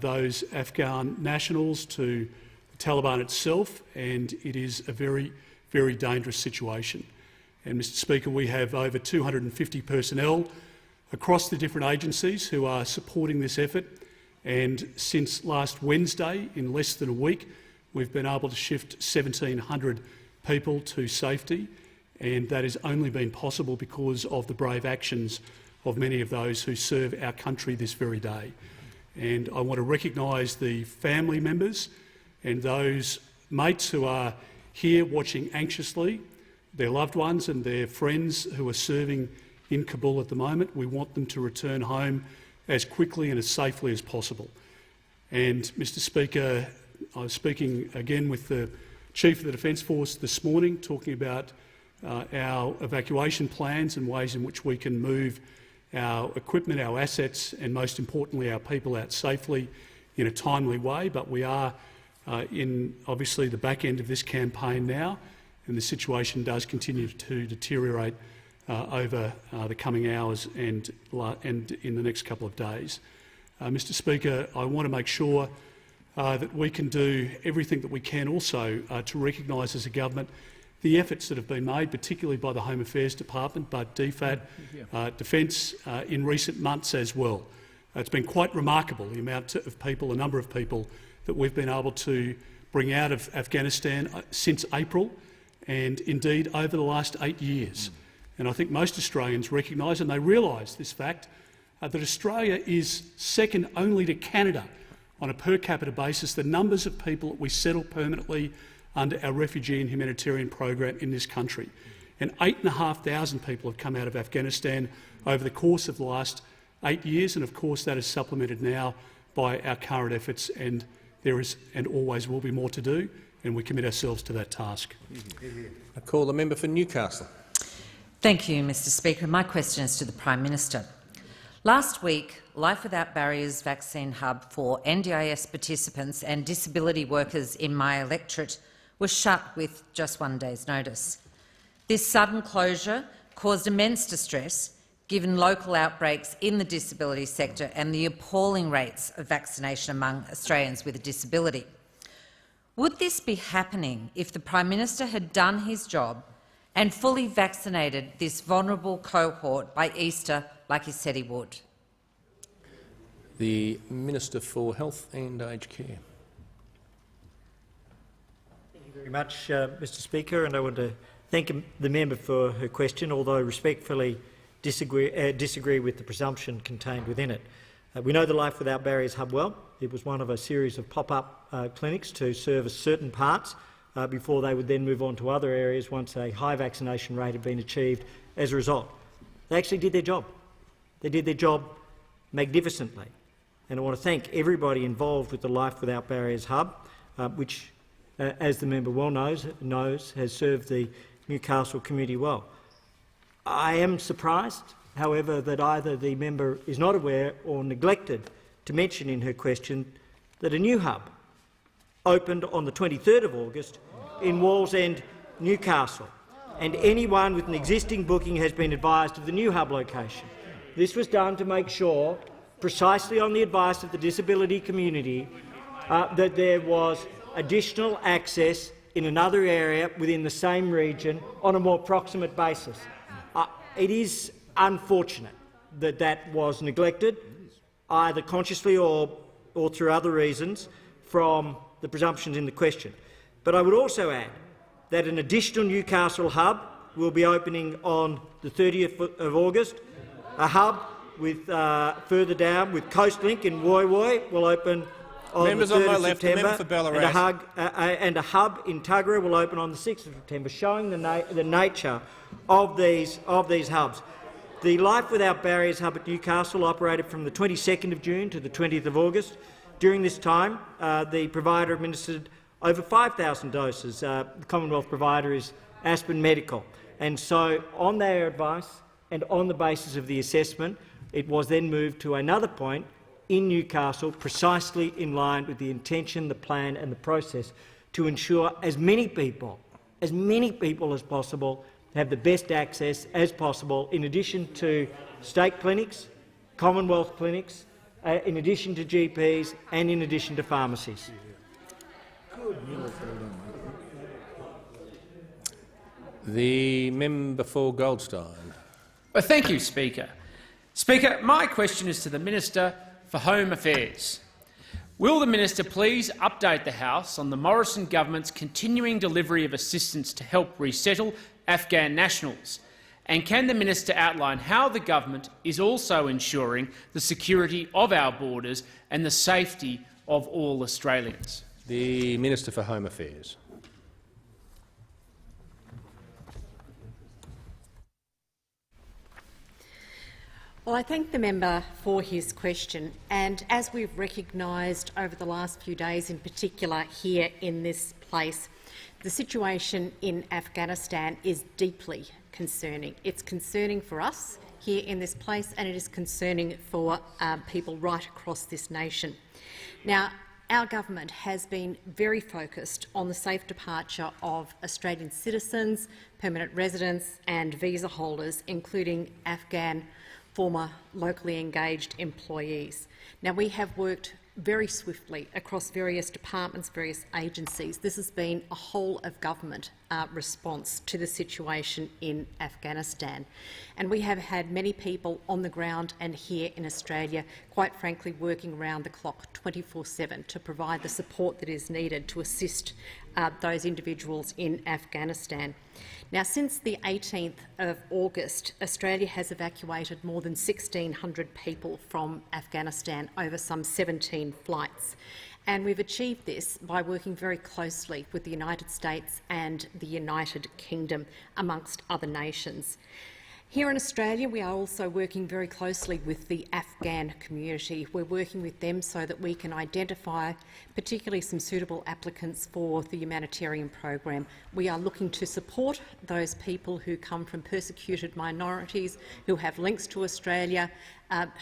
Speaker 7: those Afghan nationals, to the Taliban itself, and it is a very, very dangerous situation. And, Mr Speaker, we have over 250 personnel across the different agencies who are supporting this effort, and since last Wednesday, in less than a week, we've been able to shift 1,700 people to safety, and that has only been possible because of the brave actions of many of those who serve our country this very day. And I want to recognise the family members and those mates who are here watching anxiously, their loved ones and their friends who are serving in Kabul at the moment. We want them to return home as quickly and as safely as possible. And, Mr Speaker, I was speaking again with the Chief of the Defence Force this morning, talking about our evacuation plans and ways in which we can move our equipment, our assets and, most importantly, our people out safely in a timely way. But we are in, obviously, the back end of this campaign now, and the situation does continue to deteriorate over the coming hours and in the next couple of days. Mr Speaker, I want to make sure that we can do everything that we can also to recognise as a government the efforts that have been made, particularly by the Home Affairs Department, but DFAT, Defence in recent months as well. It's been quite remarkable, the amount of people, the number of people that we've been able to bring out of Afghanistan since April, and indeed over the last 8 years. And I think most Australians recognise, and they realise this fact, that Australia is second only to Canada on a per capita basis, the numbers of people that we settle permanently under our refugee and humanitarian program in this country. And 8,500 people have come out of Afghanistan over the course of the last 8 years, and of course that is supplemented now by our current efforts, and there is and always will be more to do, and we commit ourselves to that task.
Speaker 4: I call the member for Newcastle.
Speaker 18: Thank you, Mr Speaker. My question is to the Prime Minister. Last week, Life Without Barriers vaccine hub for NDIS participants and disability workers in my electorate was shut with just 1 day's notice. This sudden closure caused immense distress, given local outbreaks in the disability sector and the appalling rates of vaccination among Australians with a disability. Would this be happening if the Prime Minister had done his job and fully vaccinated this vulnerable cohort by Easter like he said he would?
Speaker 4: The Minister for Health and Aged Care.
Speaker 2: Thank you very much, Mr Speaker, and I want to thank the member for her question, although respectfully disagree with the presumption contained within it. We know the Life Without Barriers hub well. It was one of a series of pop-up clinics to service certain parts before they would then move on to other areas once a high vaccination rate had been achieved as a result. They actually did their job. They did their job magnificently. And I want to thank everybody involved with the Life Without Barriers hub, which, as the member well knows, has served the Newcastle community well. I am surprised, however, that either the member is not aware or neglected to mention in her question that a new hub opened on the 23rd of August in Wallsend, Newcastle, and anyone with an existing booking has been advised of the new hub location. This was done to make sure, precisely on the advice of the disability community, that there was additional access in another area within the same region on a more proximate basis. It is unfortunate that that was neglected, either consciously or through other reasons, from the presumptions in the question. But I would also add that an additional Newcastle hub will be opening on the 30th of August. A hub with further down with Coastlink in Woy Woy will open on
Speaker 4: Members
Speaker 2: the 3rd
Speaker 4: on my
Speaker 2: of
Speaker 4: left,
Speaker 2: September,
Speaker 4: the member for Ballarat.
Speaker 2: and a hub in Tuggerah will open on the 6th of September, showing the nature of these hubs. The Life Without Barriers hub at Newcastle operated from the 22nd of June to the 20th of August. During this time, the provider administered over 5,000 doses. The Commonwealth provider is Aspen Medical. And so, on their advice and on the basis of the assessment, it was then moved to another point in Newcastle, precisely in line with the intention, the plan and the process, to ensure as many people as possible have the best access as possible, in addition to state clinics, Commonwealth clinics, in addition to GPs and in addition to pharmacies.
Speaker 4: The member for Goldstein.
Speaker 17: Well, thank you, Speaker. Speaker, my question is to the Minister for Home Affairs. Will the Minister please update the House on the Morrison government's continuing delivery of assistance to help resettle Afghan nationals? And can the Minister outline how the government is also ensuring the security of our borders and the safety of all Australians?
Speaker 4: The Minister for Home Affairs.
Speaker 19: Well, I thank the member for his question, and as we've recognised over the last few days, in particular here in this place, the situation in Afghanistan is deeply concerning. It's concerning for us here in this place, and it is concerning for people right across this nation. Now, our government has been very focused on the safe departure of Australian citizens, permanent residents and visa holders, including Afghan former locally engaged employees. Now, we have worked very swiftly across various departments, various agencies. This has been a whole-of-government response to the situation in Afghanistan. And we have had many people on the ground and here in Australia, quite frankly, working around the clock 24/7 to provide the support that is needed to assist those individuals in Afghanistan. Now, since the 18th of August, Australia has evacuated more than 1,600 people from Afghanistan over some 17 flights. And we've achieved this by working very closely with the United States and the United Kingdom, amongst other nations. Here in Australia, we are also working very closely with the Afghan community. We're working with them so that we can identify particularly some suitable applicants for the humanitarian program. We are looking to support those people who come from persecuted minorities, who have links to Australia,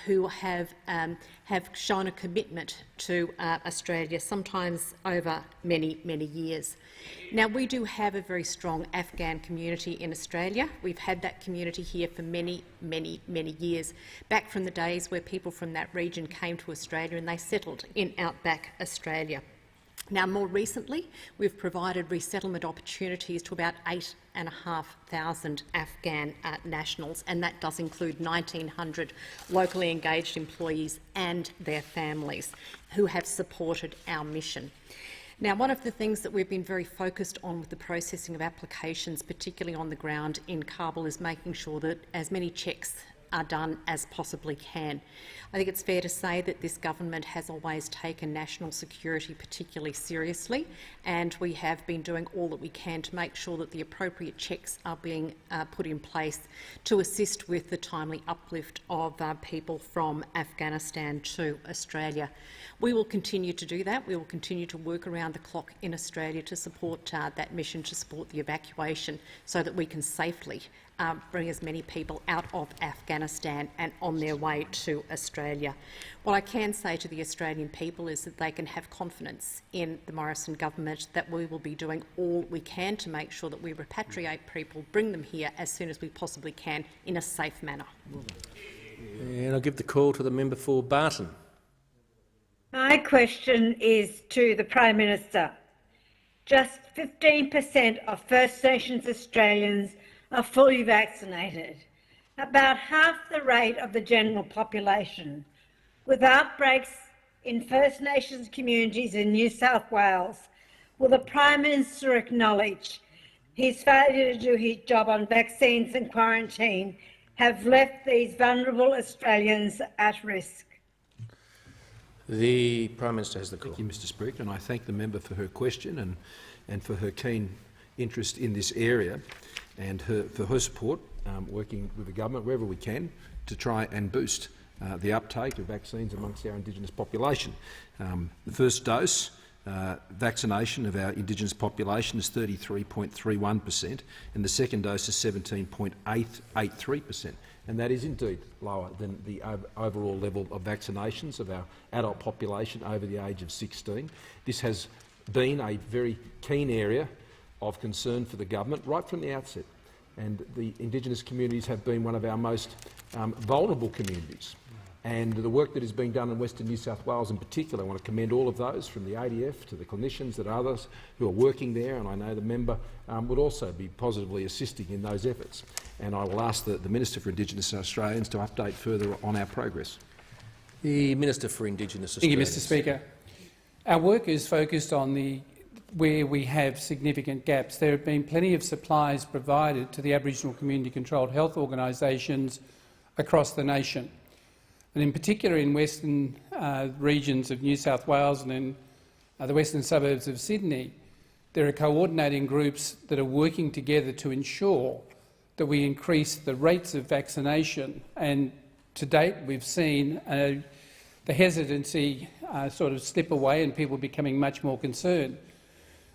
Speaker 19: who have shown a commitment to Australia, sometimes over many, many years. Now, we do have a very strong Afghan community in Australia. We've had that community here for many, many, many years, back from the days where people from that region came to Australia and they settled in outback Australia. Now, more recently, we've provided resettlement opportunities to about 8,500 Afghan nationals, and that does include 1,900 locally engaged employees and their families who have supported our mission. Now, one of the things that we've been very focused on with the processing of applications, particularly on the ground in Kabul, is making sure that as many checks are done as possibly can. I think it's fair to say that this government has always taken national security particularly seriously, and we have been doing all that we can to make sure that the appropriate checks are being put in place to assist with the timely uplift of people from Afghanistan to Australia. We will continue to do that. We will continue to work around the clock in Australia to support that mission, to support the evacuation, so that we can safely bring as many people out of Afghanistan and on their way to Australia. What I can say to the Australian people is that they can have confidence in the Morrison government that we will be doing all we can to make sure that we repatriate people, bring them here as soon as we possibly can in a safe manner.
Speaker 4: And I'll give the call to the member for Barton.
Speaker 20: My question is to the Prime Minister. Just 15% of First Nations Australians are fully vaccinated, about half the rate of the general population. With outbreaks in First Nations communities in New South Wales, will the Prime Minister acknowledge his failure to do his job on vaccines and quarantine have left these vulnerable Australians at risk?
Speaker 4: The Prime Minister has the call.
Speaker 6: Thank you, Mr Speaker, and I thank the member for her question and for her keen interest in this area and for her support working with the government wherever we can to try and boost the uptake of vaccines amongst our Indigenous population. The first dose vaccination of our Indigenous population is 33.31% and the second dose is 17.83%. And that is indeed lower than the overall level of vaccinations of our adult population over the age of 16. This has been a very keen area of concern for the government right from the outset, and the Indigenous communities have been one of our most vulnerable communities. And the work that is being done in Western New South Wales in particular, I want to commend all of those, from the ADF to the clinicians and others who are working there, and I know the member would also be positively assisting in those efforts. And I will ask the Minister for Indigenous Australians to update further on our progress.
Speaker 4: The Minister for Indigenous Australians.
Speaker 21: Thank you, Mr Speaker. Our work is focused on where we have significant gaps. There have been plenty of supplies provided to the Aboriginal community-controlled health organisations across the nation. And in particular in western regions of New South Wales and in the western suburbs of Sydney, there are coordinating groups that are working together to ensure that we increase the rates of vaccination. And to date, we've seen the hesitancy sort of slip away and people becoming much more concerned.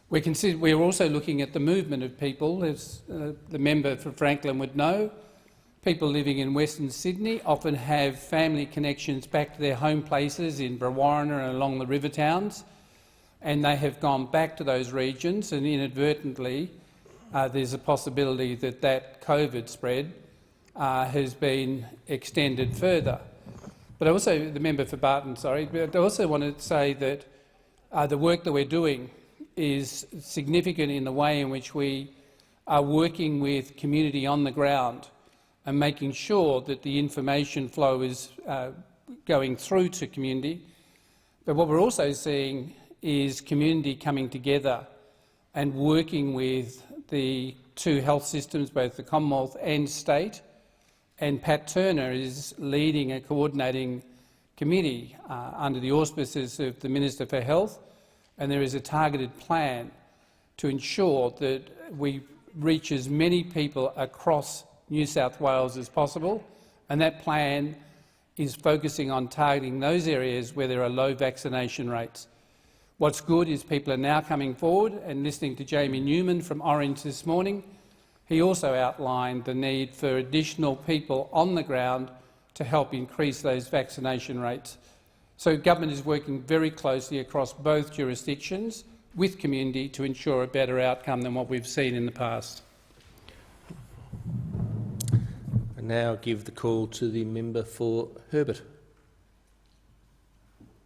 Speaker 21: We're also looking at the movement of people, as the member for Franklin would know. People living in Western Sydney often have family connections back to their home places in Brewarrina and along the river towns, and they have gone back to those regions, and inadvertently there's a possibility that that COVID spread has been extended further. But also, the member for Barton, but I also want to say that the work that we're doing is significant in the way in which we are working with community on the ground and making sure that the information flow is going through to community. But what we're also seeing is community coming together and working with the two health systems, both the Commonwealth and state, and Pat Turner is leading a coordinating committee under the auspices of the Minister for Health, and there is a targeted plan to ensure that we reach as many people across New South Wales as possible, and that plan is focusing on targeting those areas where there are low vaccination rates. What's good is people are now coming forward, and listening to Jamie Newman from Orange this morning, he also outlined the need for additional people on the ground to help increase those vaccination rates. So government is working very closely across both jurisdictions with community to ensure a better outcome than what we've seen in the past.
Speaker 4: I now give the call to the member for Herbert.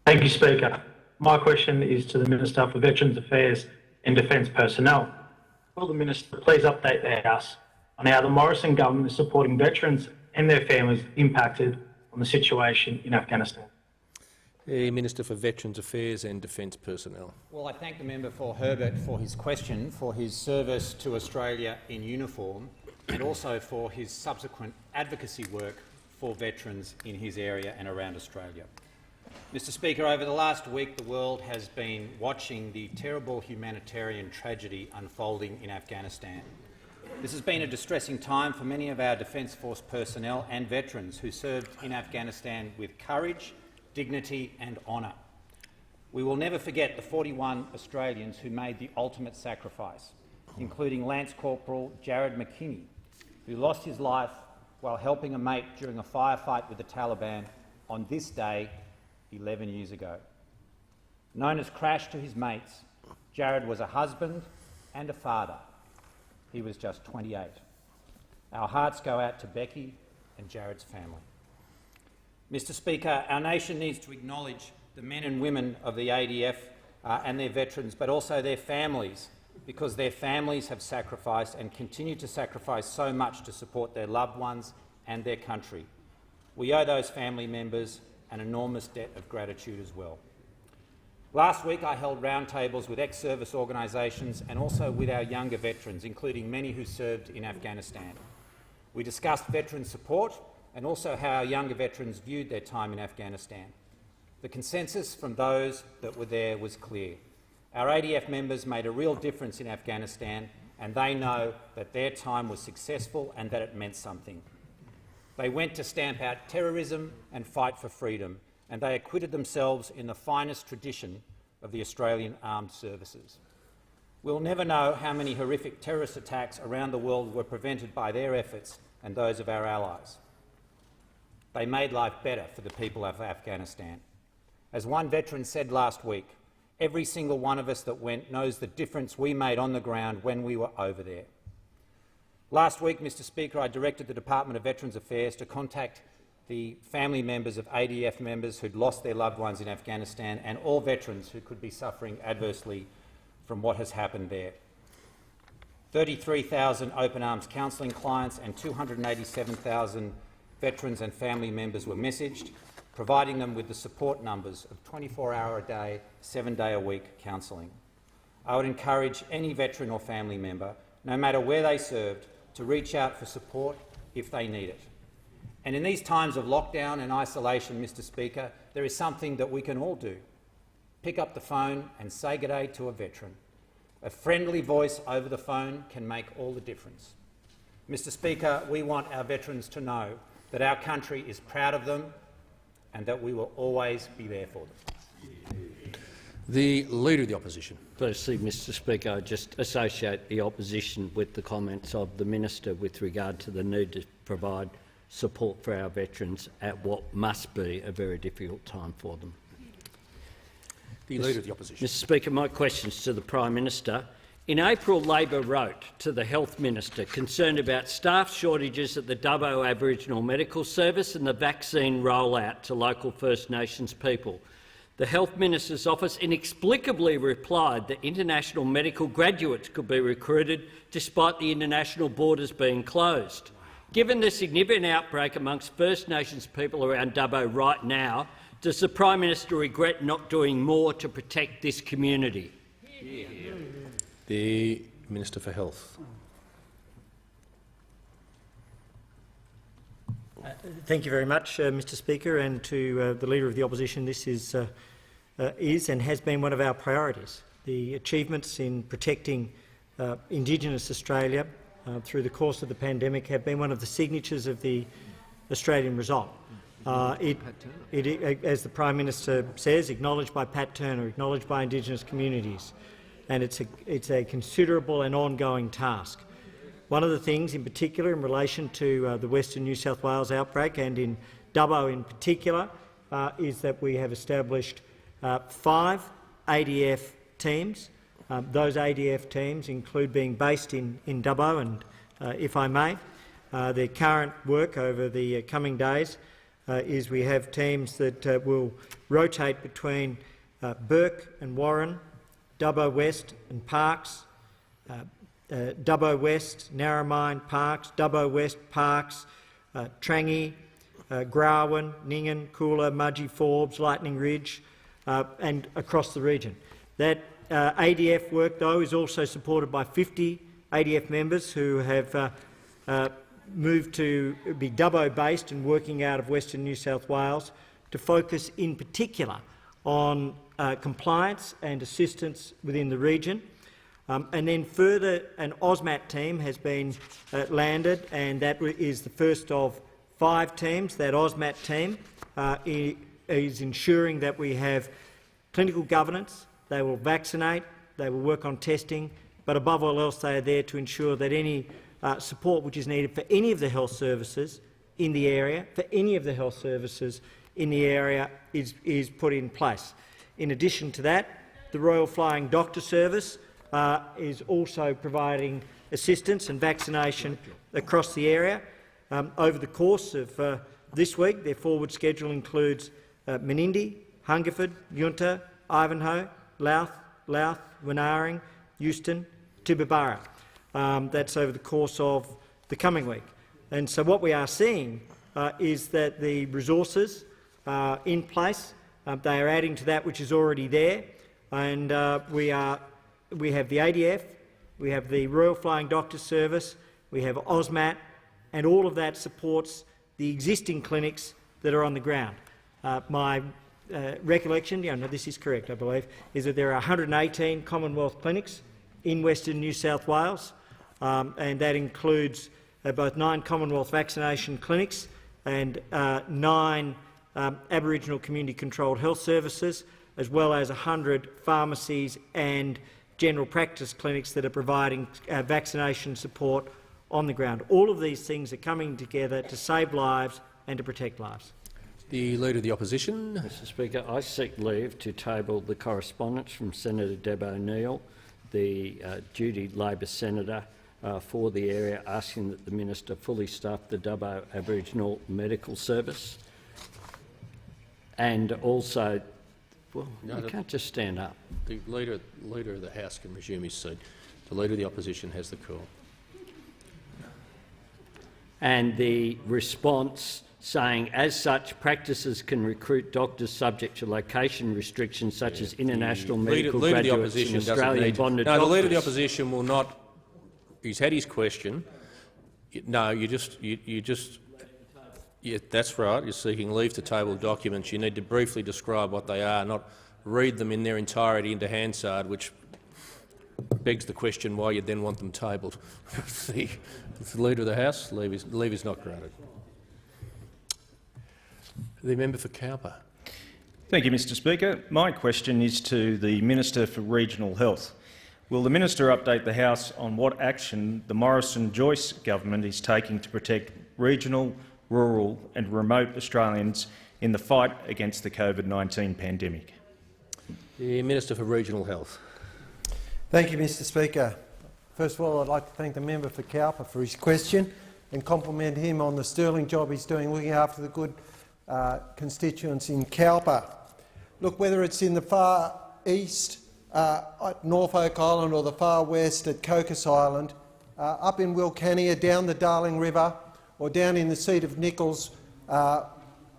Speaker 22: Thank you, Speaker. My question is to the Minister for Veterans Affairs and Defence Personnel. Will the Minister please update the House on how the Morrison government is supporting veterans and their families impacted on the situation in Afghanistan?
Speaker 4: The Minister for Veterans Affairs and Defence Personnel.
Speaker 23: Well, I thank the member for Herbert for his question, for his service to Australia in uniform, and also for his subsequent advocacy work for veterans in his area and around Australia. Mr Speaker, over the last week the world has been watching the terrible humanitarian tragedy unfolding in Afghanistan. This has been a distressing time for many of our Defence Force personnel and veterans who served in Afghanistan with courage, dignity and honour. We will never forget the 41 Australians who made the ultimate sacrifice, including Lance Corporal Jared McKinney, who lost his life while helping a mate during a firefight with the Taliban on this day 11 years ago. Known as Crash to his mates, Jared was a husband and a father. He was just 28. Our hearts go out to Becky and Jared's family. Mr Speaker, our nation needs to acknowledge the men and women of the ADF and their veterans, but also their families, because their families have sacrificed and continue to sacrifice so much to support their loved ones and their country. We owe those family members an enormous debt of gratitude as well. Last week I held roundtables with ex-service organisations and also with our younger veterans, including many who served in Afghanistan. We discussed veteran support and also how our younger veterans viewed their time in Afghanistan. The consensus from those that were there was clear. Our ADF members made a real difference in Afghanistan, and they know that their time was successful and that it meant something. They went to stamp out terrorism and fight for freedom, and they acquitted themselves in the finest tradition of the Australian Armed Services. We'll never know how many horrific terrorist attacks around the world were prevented by their efforts and those of our allies. They made life better for the people of Afghanistan. As one veteran said last week, every single one of us that went knows the difference we made on the ground when we were over there. Last week, Mr Speaker, I directed the Department of Veterans Affairs to contact the family members of ADF members who'd lost their loved ones in Afghanistan and all veterans who could be suffering adversely from what has happened there. 33,000 open arms counselling clients and 287,000 veterans and family members were messaged, providing them with the support numbers of 24-hour-a-day, 7-day-a-week counselling. I would encourage any veteran or family member, no matter where they served, to reach out for support if they need it. And in these times of lockdown and isolation, Mr Speaker, there is something that we can all do. Pick up the phone and say good day to a veteran. A friendly voice over the phone can make all the difference. Mr Speaker, we want our veterans to know that our country is proud of them and that we will always be there for them.
Speaker 4: The Leader of the Opposition.
Speaker 5: Firstly, Mr Speaker, I just associate the opposition with the comments of the Minister with regard to the need to provide support for our veterans at what must be a very difficult time for them.
Speaker 4: The Leader of the Opposition.
Speaker 5: Mr Speaker, my question is to the Prime Minister. In April, Labor wrote to the Health Minister concerned about staff shortages at the Dubbo Aboriginal Medical Service and the vaccine rollout to local First Nations people. The Health Minister's office inexplicably replied that international medical graduates could be recruited despite the international borders being closed. Given the significant outbreak amongst First Nations people around Dubbo right now, does the Prime Minister regret not doing more to protect this community?
Speaker 4: The Minister for Health.
Speaker 2: Thank you very much, Mr Speaker, and to the Leader of the Opposition. This is and has been one of our priorities. The achievements in protecting Indigenous Australia through the course of the pandemic have been one of the signatures of the Australian result. As the Prime Minister says, acknowledged by Pat Turner, acknowledged by Indigenous communities, and it's a considerable and ongoing task. One of the things in particular in relation to the Western New South Wales outbreak, and in Dubbo in particular, is that we have established 5 ADF teams. Those ADF teams include being based in Dubbo, and if I may, their current work over the coming days is we have teams that will rotate between Burke and Warren, Dubbo West and Parkes, Dubbo West, Narromine, Parkes, Dubbo West, Parkes, Trangie, Grawin, Ningen, Coolah, Mudgee, Forbes, Lightning Ridge, and across the region. That ADF work, though, is also supported by 50 ADF members who have moved to be Dubbo-based and working out of Western New South Wales to focus in particular on compliance and assistance within the region. And then further, an AUSMAT team has been landed, and that is the first of 5 teams. That AUSMAT team is ensuring that we have clinical governance. They will vaccinate, they will work on testing, but above all else they are there to ensure that any support which is needed for any of the health services in the area, is put in place. In addition to that, the Royal Flying Doctor Service is also providing assistance and vaccination across the area. Over the course of this week, their forward schedule includes Menindee, Hungerford, Yunta, Ivanhoe, Louth, Wenaring, Euston, Tibooburra. That's over the course of the coming week. And so what we are seeing is that the resources are in place. They are adding to that which is already there. And we have the ADF, we have the Royal Flying Doctor Service, we have OSMAT, and all of that supports the existing clinics that are on the ground. My recollection, this is correct, I believe, is that there are 118 Commonwealth clinics in Western New South Wales, and that includes both 9 Commonwealth vaccination clinics and 9 Aboriginal community-controlled health services, as well as 100 pharmacies and general practice clinics that are providing vaccination support on the ground. All of these things are coming together to save lives and to protect lives.
Speaker 4: The Leader of the Opposition.
Speaker 5: Mr Speaker, I seek leave to table the correspondence from Senator Deb O'Neill, the duty Labor Senator for the area, asking that the Minister fully staff the Dubbo Aboriginal Medical Service, and also, well, you can't just stand up.
Speaker 4: The Leader of the House can resume his seat. The Leader of the Opposition has the call.
Speaker 5: And the response saying, as such, practices can recruit doctors subject to location restrictions such as international medical graduates and Australian bonded doctors.
Speaker 4: No, the Leader of the Opposition will not. He's had his question. No, you just. Yeah, that's right. You're seeking leave to table documents. You need to briefly describe what they are, not read them in their entirety into Hansard, which begs the question why you then want them tabled. The Leader of the House, leave is not granted. The member for Cowper.
Speaker 1: Thank you, Mr Speaker. My question is to the Minister for Regional Health. Will the Minister update the House on what action the Morrison-Joyce government is taking to protect regional, rural and remote Australians in the fight against the COVID-19 pandemic?
Speaker 4: The Minister for Regional Health.
Speaker 3: Thank you, Mr Speaker. First of all, I'd like to thank the member for Cowper for his question and compliment him on the sterling job he's doing looking after the good constituents in Cowper. Look, whether it's in the far east at Norfolk Island or the far west at Cocos Island, up in Wilcannia, down the Darling River or down in the seat of Nichols,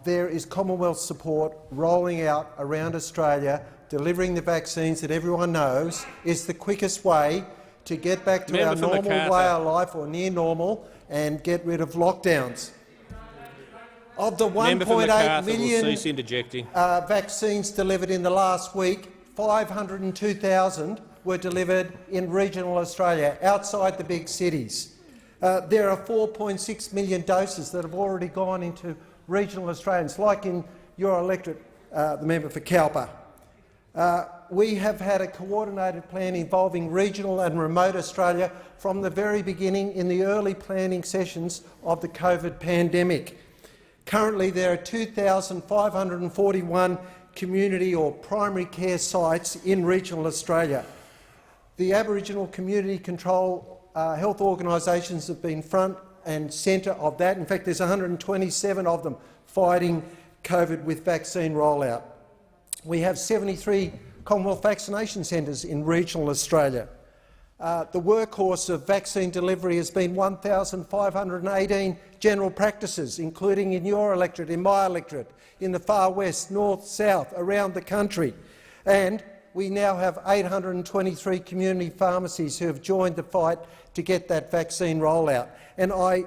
Speaker 3: there is Commonwealth support rolling out around Australia, delivering the vaccines that everyone knows is the quickest way to get back to our normal way of life or near normal and get rid of lockdowns. Of the 1.8 million vaccines delivered in the last week, 502,000 were delivered in regional Australia, outside the big cities. There are 4.6 million doses that have already gone into regional Australians, like in your electorate, the member for Cowper. We have had a coordinated plan involving regional and remote Australia from the very beginning in the early planning sessions of the COVID pandemic. Currently, there are 2,541 community or primary care sites in regional Australia. The Aboriginal community control health organisations have been front and centre of that. In fact, there's 127 of them fighting COVID with vaccine rollout. We have 73 Commonwealth vaccination centres in regional Australia. The workhorse of vaccine delivery has been 1,518 general practices, including in your electorate, in my electorate, in the far west, north, south, around the country. And we now have 823 community pharmacies who have joined the fight to get that vaccine rollout. And I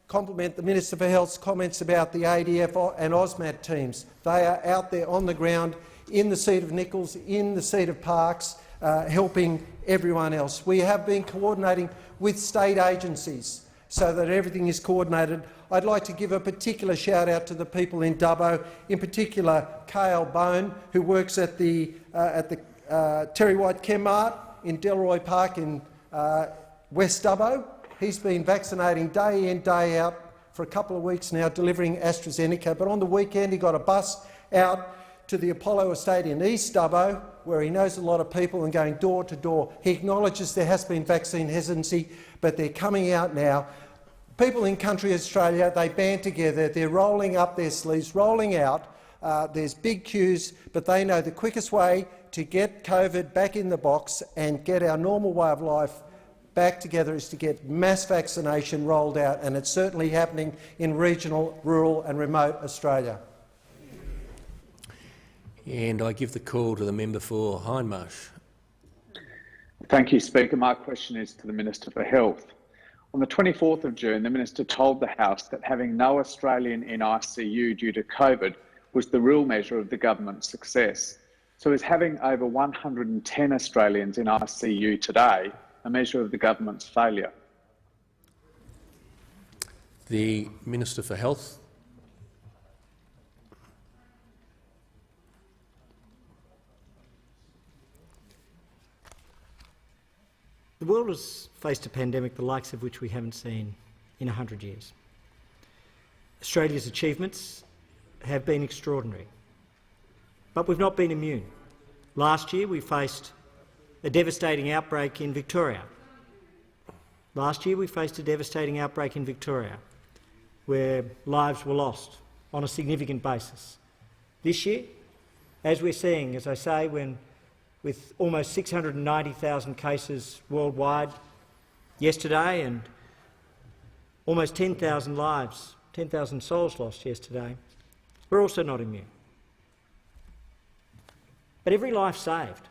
Speaker 3: compliment the Minister for Health's comments about the ADF and OSMAT teams. They are out there on the ground, in the seat of Nichols, in the seat of Parkes, helping everyone else. We have been coordinating with state agencies so that everything is coordinated. I'd like to give a particular shout-out to the people in Dubbo, in particular Kale Bone, who works at the Terry White Chem Mart in Delroy Park in West Dubbo, He's been vaccinating day in, day out for a couple of weeks now, delivering AstraZeneca. But on the weekend he got a bus out to the Apollo estate in East Dubbo, where he knows a lot of people, and going door to door. He acknowledges there has been vaccine hesitancy, but they're coming out now. People in country Australia, they band together, they're rolling up their sleeves, rolling out. There's big queues, but they know the quickest way to get COVID back in the box and get our normal way of life back together is to get mass vaccination rolled out, and it's certainly happening in regional, rural and remote Australia.
Speaker 4: And I give the call to the member for Hindmarsh.
Speaker 8: Thank you, Speaker. My question is to the Minister for Health. On the 24th of June, the Minister told the House that having no Australian in ICU due to COVID was the real measure of the government's success. So is having over 110 Australians in ICU today a measure of the government's failure?
Speaker 4: The Minister for Health.
Speaker 2: The world has faced a pandemic the likes of which we haven't seen in 100 years. Australia's achievements have been extraordinary, but we've not been immune. Last year we faced a devastating outbreak in Victoria. Where lives were lost on a significant basis. This year, as we're seeing, as I say, with almost 690,000 cases worldwide yesterday and almost 10,000 lives, 10,000 souls lost yesterday, we're also not immune. But every life saved,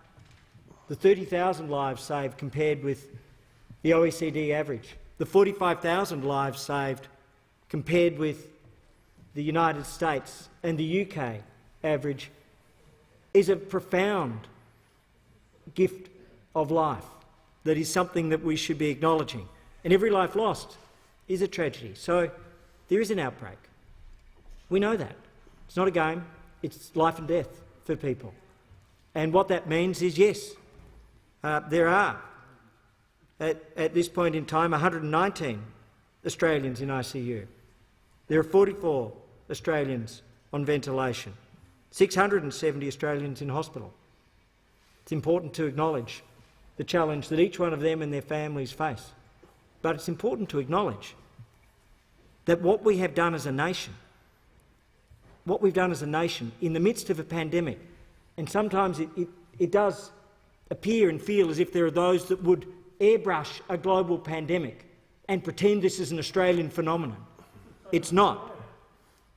Speaker 2: the 30,000 lives saved compared with the OECD average, the 45,000 lives saved compared with the United States and the UK average, is a profound gift of life that is something that we should be acknowledging. And every life lost is a tragedy. So there is an outbreak. We know that. It's not a game, it's life and death for people. And what that means is, yes, there are, at this point in time, 119 Australians in ICU. There are 44 Australians on ventilation, 670 Australians in hospital. It's important to acknowledge the challenge that each one of them and their families face. But it's important to acknowledge that what we have done as a nation, in the midst of a pandemic, and sometimes it does appear and feel as if there are those that would airbrush a global pandemic and pretend this is an Australian phenomenon. It's not.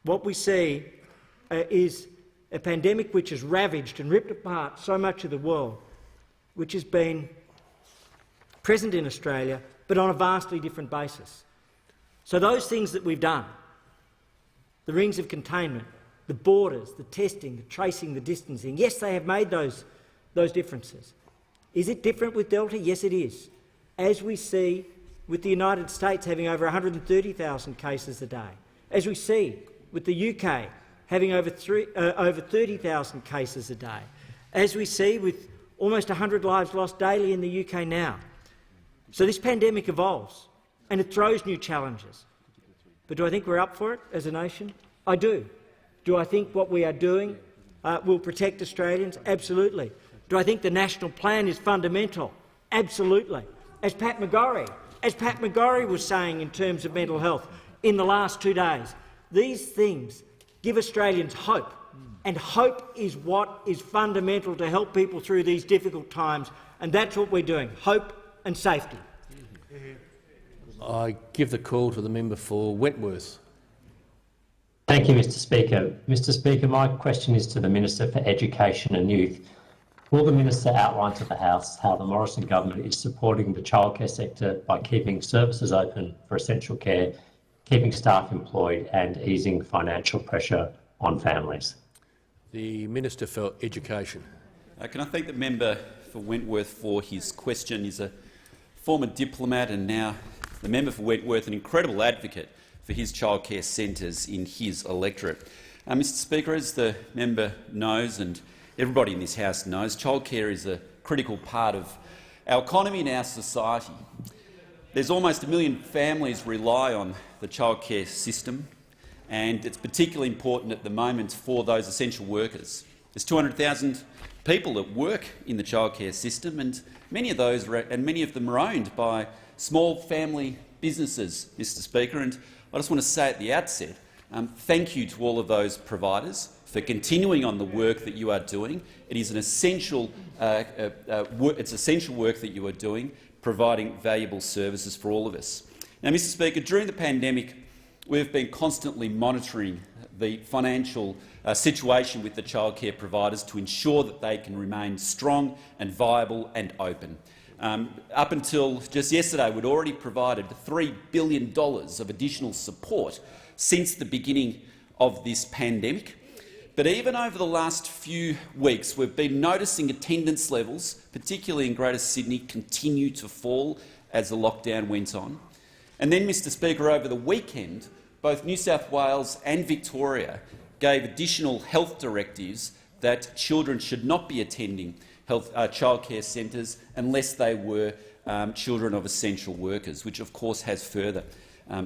Speaker 2: What we see is a pandemic which has ravaged and ripped apart so much of the world, which has been present in Australia, but on a vastly different basis. So those things that we've done, the rings of containment, the borders, the testing, the tracing, the distancing, yes, they have made those differences. Is it different with Delta? Yes, it is. As we see with the United States having over 130,000 cases a day, as we see with the UK having over 30,000 cases a day, as we see with almost 100 lives lost daily in the UK now. So this pandemic evolves and it throws new challenges. But do I think we're up for it as a nation? I do. Do I think what we are doing will protect Australians? Absolutely. Do I think the national plan is fundamental? Absolutely. As Pat McGorry was saying in terms of mental health in the last 2 days, these things give Australians hope, and hope is what is fundamental to help people through these difficult times, and that's what we're doing, hope and safety.
Speaker 4: I give the call to the member for Wentworth.
Speaker 9: Thank you, Mr Speaker. Mr Speaker, my question is to the Minister for Education and Youth. Will the Minister outline to the House how the Morrison government is supporting the childcare sector by keeping services open for essential care, keeping staff employed and easing financial pressure on families?
Speaker 4: The Minister for Education.
Speaker 10: Can I thank the member for Wentworth for his question? He's a former diplomat and now the member for Wentworth, an incredible advocate for his childcare centres in his electorate. Mr Speaker, as the member knows and everybody in this House knows, childcare is a critical part of our economy and our society. There's almost 1 million families rely on the childcare system, and it's particularly important at the moment for those essential workers. There's 200,000 people that work in the childcare system, and many of them are owned by small family businesses, Mr. Speaker. And I just want to say at the outset, thank you to all of those providers for continuing on the work that you are doing. It is an essential, essential work that you are doing, providing valuable services for all of us. Now, Mr. Speaker, during the pandemic, we've been constantly monitoring the financial situation with the childcare providers to ensure that they can remain strong and viable and open. Up until just yesterday, we'd already provided $3 billion of additional support since the beginning of this pandemic. But even over the last few weeks, we've been noticing attendance levels, particularly in Greater Sydney, continue to fall as the lockdown went on. And then, Mr. Speaker, over the weekend, both New South Wales and Victoria gave additional health directives that children should not be attending childcare centres unless they were children of essential workers, which of course has further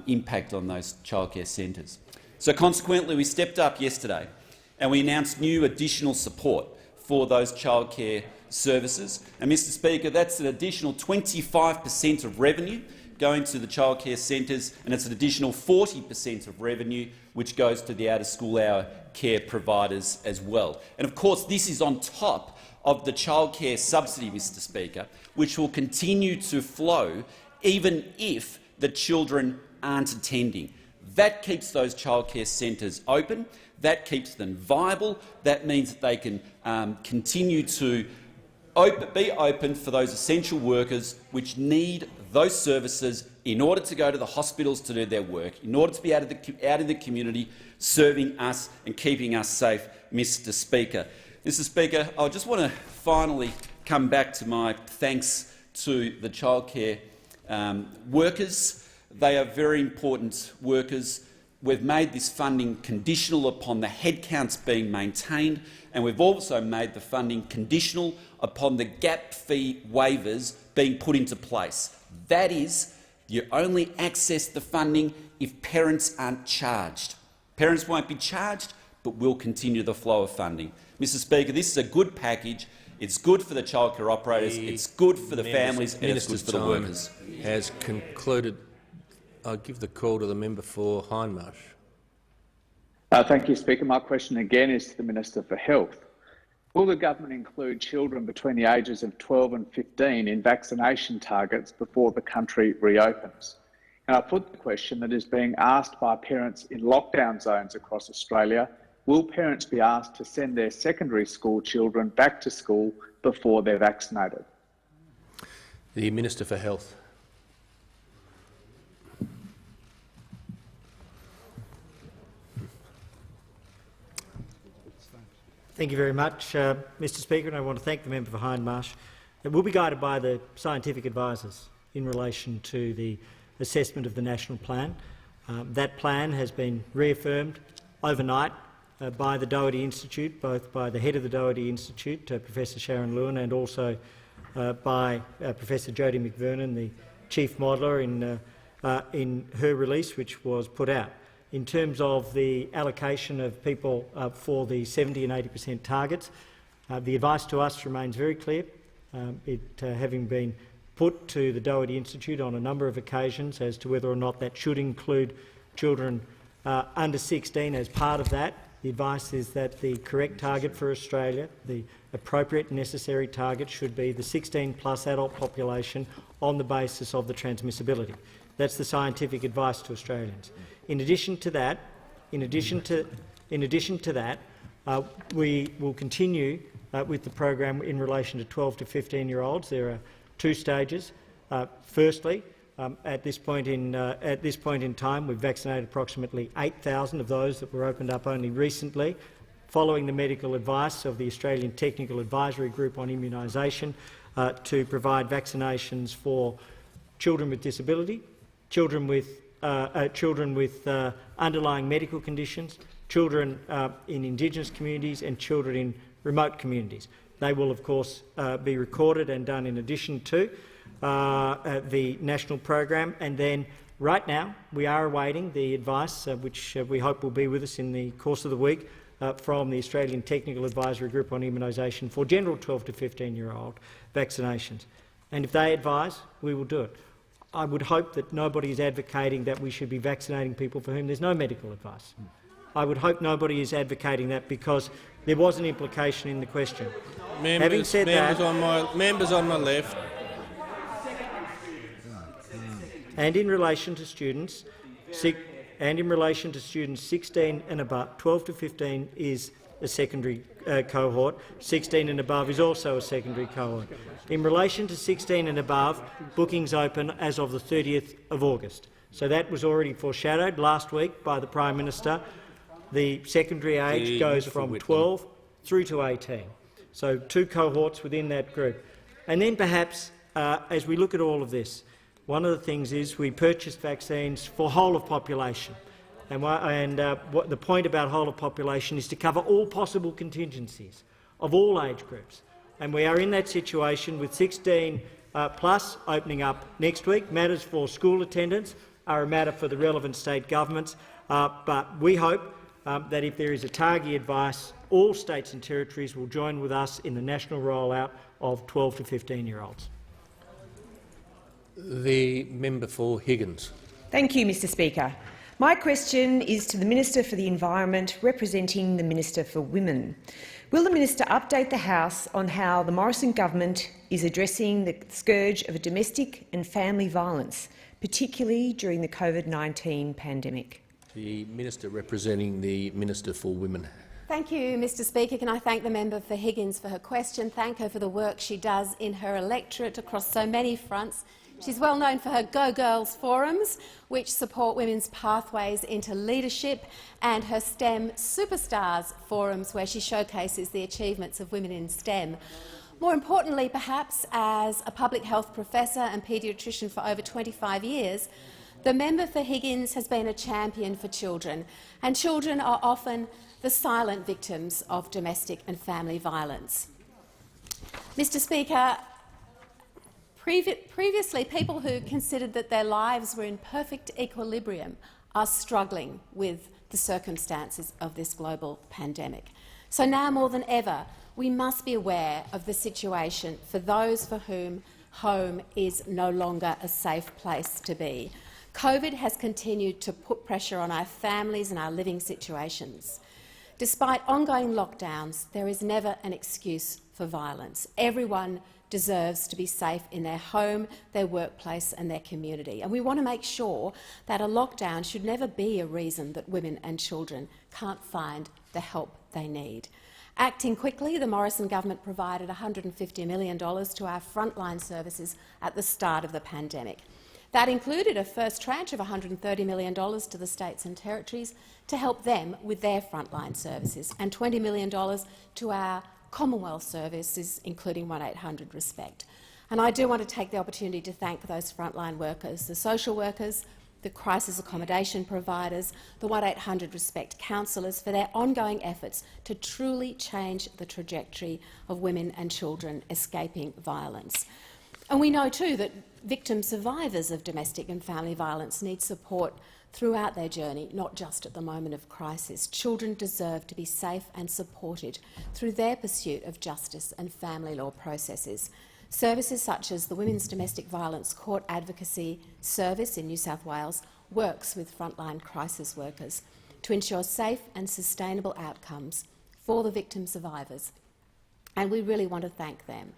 Speaker 10: impact on those childcare centres. So consequently, we stepped up yesterday and we announced new additional support for those childcare services. And, Mr. Speaker, that's an additional 25% of revenue going to the childcare centres, and it's an additional 40% of revenue which goes to the out-of-school hour care providers as well. And of course, this is on top of the childcare subsidy, Mr. Speaker, which will continue to flow even if the children aren't attending. That keeps those childcare centres open. That keeps them viable. That means that they can continue to be open for those essential workers which need those services in order to go to the hospitals to do their work, in order to be out in the community, serving us and keeping us safe, Mr. Speaker. Mr. Speaker, I just want to finally come back to my thanks to the childcare workers. They are very important workers. We've made this funding conditional upon the headcounts being maintained, and we've also made the funding conditional upon the gap fee waivers being put into place. That is, you only access the funding if parents aren't charged. Parents won't be charged, but will continue the flow of funding. Mr. Speaker, this is a good package. It's good for the childcare operators, it's good for the families, and it's good for the workers.
Speaker 4: Has concluded. I'll give the call to the member for Hindmarsh.
Speaker 8: Thank you, Speaker. My question again is to the Minister for Health. Will the government include children between the ages of 12 and 15 in vaccination targets before the country reopens? And I put the question that is being asked by parents in lockdown zones across Australia. Will parents be asked to send their secondary school children back to school before they're vaccinated?
Speaker 4: The Minister for Health.
Speaker 2: Thank you very much, Mr. Speaker, and I want to thank the member for Hindmarsh. It will be guided by the scientific advisers in relation to the assessment of the national plan. That plan has been reaffirmed overnight by the Doherty Institute, both by the head of the Doherty Institute, Professor Sharon Lewin, and also by Professor Jodie McVernon, the chief modeller, in her release, which was put out. In terms of the allocation of people for the 70% and 80% targets, the advice to us remains very clear. Having been put to the Doherty Institute on a number of occasions as to whether or not that should include children under 16 as part of that, the advice is that the correct target for Australia, the appropriate necessary target, should be the 16+ adult population on the basis of the transmissibility. That's the scientific advice to Australians. In addition to that, we will continue with the program in relation to 12 to 15-year-olds. There are two stages. Firstly, at this point in time, we've vaccinated approximately 8,000 of those that were opened up only recently, following the medical advice of the Australian Technical Advisory Group on Immunisation to provide vaccinations for children with disability, children with underlying medical conditions, children in Indigenous communities and children in remote communities. They will, of course, be recorded and done in addition to. the national program, and then right now we are awaiting the advice, which we hope will be with us in the course of the week, from the Australian Technical Advisory Group on Immunisation for general 12 to 15-year-old vaccinations. And if they advise, we will do it. I would hope that nobody is advocating that we should be vaccinating people for whom there's no medical advice. I would hope nobody is advocating that, because there was an implication in the question. Having said
Speaker 4: members
Speaker 2: that,
Speaker 4: members on my left.
Speaker 2: and in relation to students, 16 and above, 12 to 15 is a secondary cohort. 16 and above is also a secondary cohort. In relation to 16 and above, bookings open as of the 30th of August. So that was already foreshadowed last week by the Prime Minister. The secondary age goes from 12 through to 18. So 2 cohorts within that group. And then perhaps, as we look at all of this, one of the things is we purchase vaccines for whole of population. And what the point about whole of population is to cover all possible contingencies of all age groups. And we are in that situation with 16 plus opening up next week. Matters for school attendance are a matter for the relevant state governments. But we hope that if there is a target advice, all states and territories will join with us in the national rollout of 12 to 15-year-olds.
Speaker 4: The member for Higgins.
Speaker 11: Thank you, Mr Speaker. My question is to the Minister for the Environment, representing the Minister for Women. Will the Minister update the House on how the Morrison government is addressing the scourge of domestic and family violence, particularly during the COVID-19 pandemic?
Speaker 4: The Minister representing the Minister for Women.
Speaker 12: Thank you, Mr Speaker. Can I thank the member for Higgins for her question, thank her for the work she does in her electorate across so many fronts. She's well known for her Go Girls forums, which support women's pathways into leadership, and her STEM Superstars forums, where she showcases the achievements of women in STEM. More importantly, perhaps, as a public health professor and paediatrician for over 25 years, the member for Higgins has been a champion for children, and children are often the silent victims of domestic and family violence. Mr Speaker, previously, people who considered that their lives were in perfect equilibrium are struggling with the circumstances of this global pandemic. So now more than ever, we must be aware of the situation for those for whom home is no longer a safe place to be. COVID has continued to put pressure on our families and our living situations. Despite ongoing lockdowns, there is never an excuse for violence. Everyone deserves to be safe in their home, their workplace and their community. And we want to make sure that a lockdown should never be a reason that women and children can't find the help they need. Acting quickly, the Morrison government provided $150 million to our frontline services at the start of the pandemic. That included a first tranche of $130 million to the states and territories to help them with their frontline services, and $20 million to our Commonwealth services, including 1800 Respect. And I do want to take the opportunity to thank those frontline workers, the social workers, the crisis accommodation providers, the 1800 Respect counsellors, for their ongoing efforts to truly change the trajectory of women and children escaping violence. And we know too that victim survivors of domestic and family violence need support throughout their journey, not just at the moment of crisis. Children deserve to be safe and supported through their pursuit of justice and family law processes. Services such as the Women's Domestic Violence Court Advocacy Service in New South Wales works with frontline crisis workers to ensure safe and sustainable outcomes for the victim survivors, and we really want to thank them.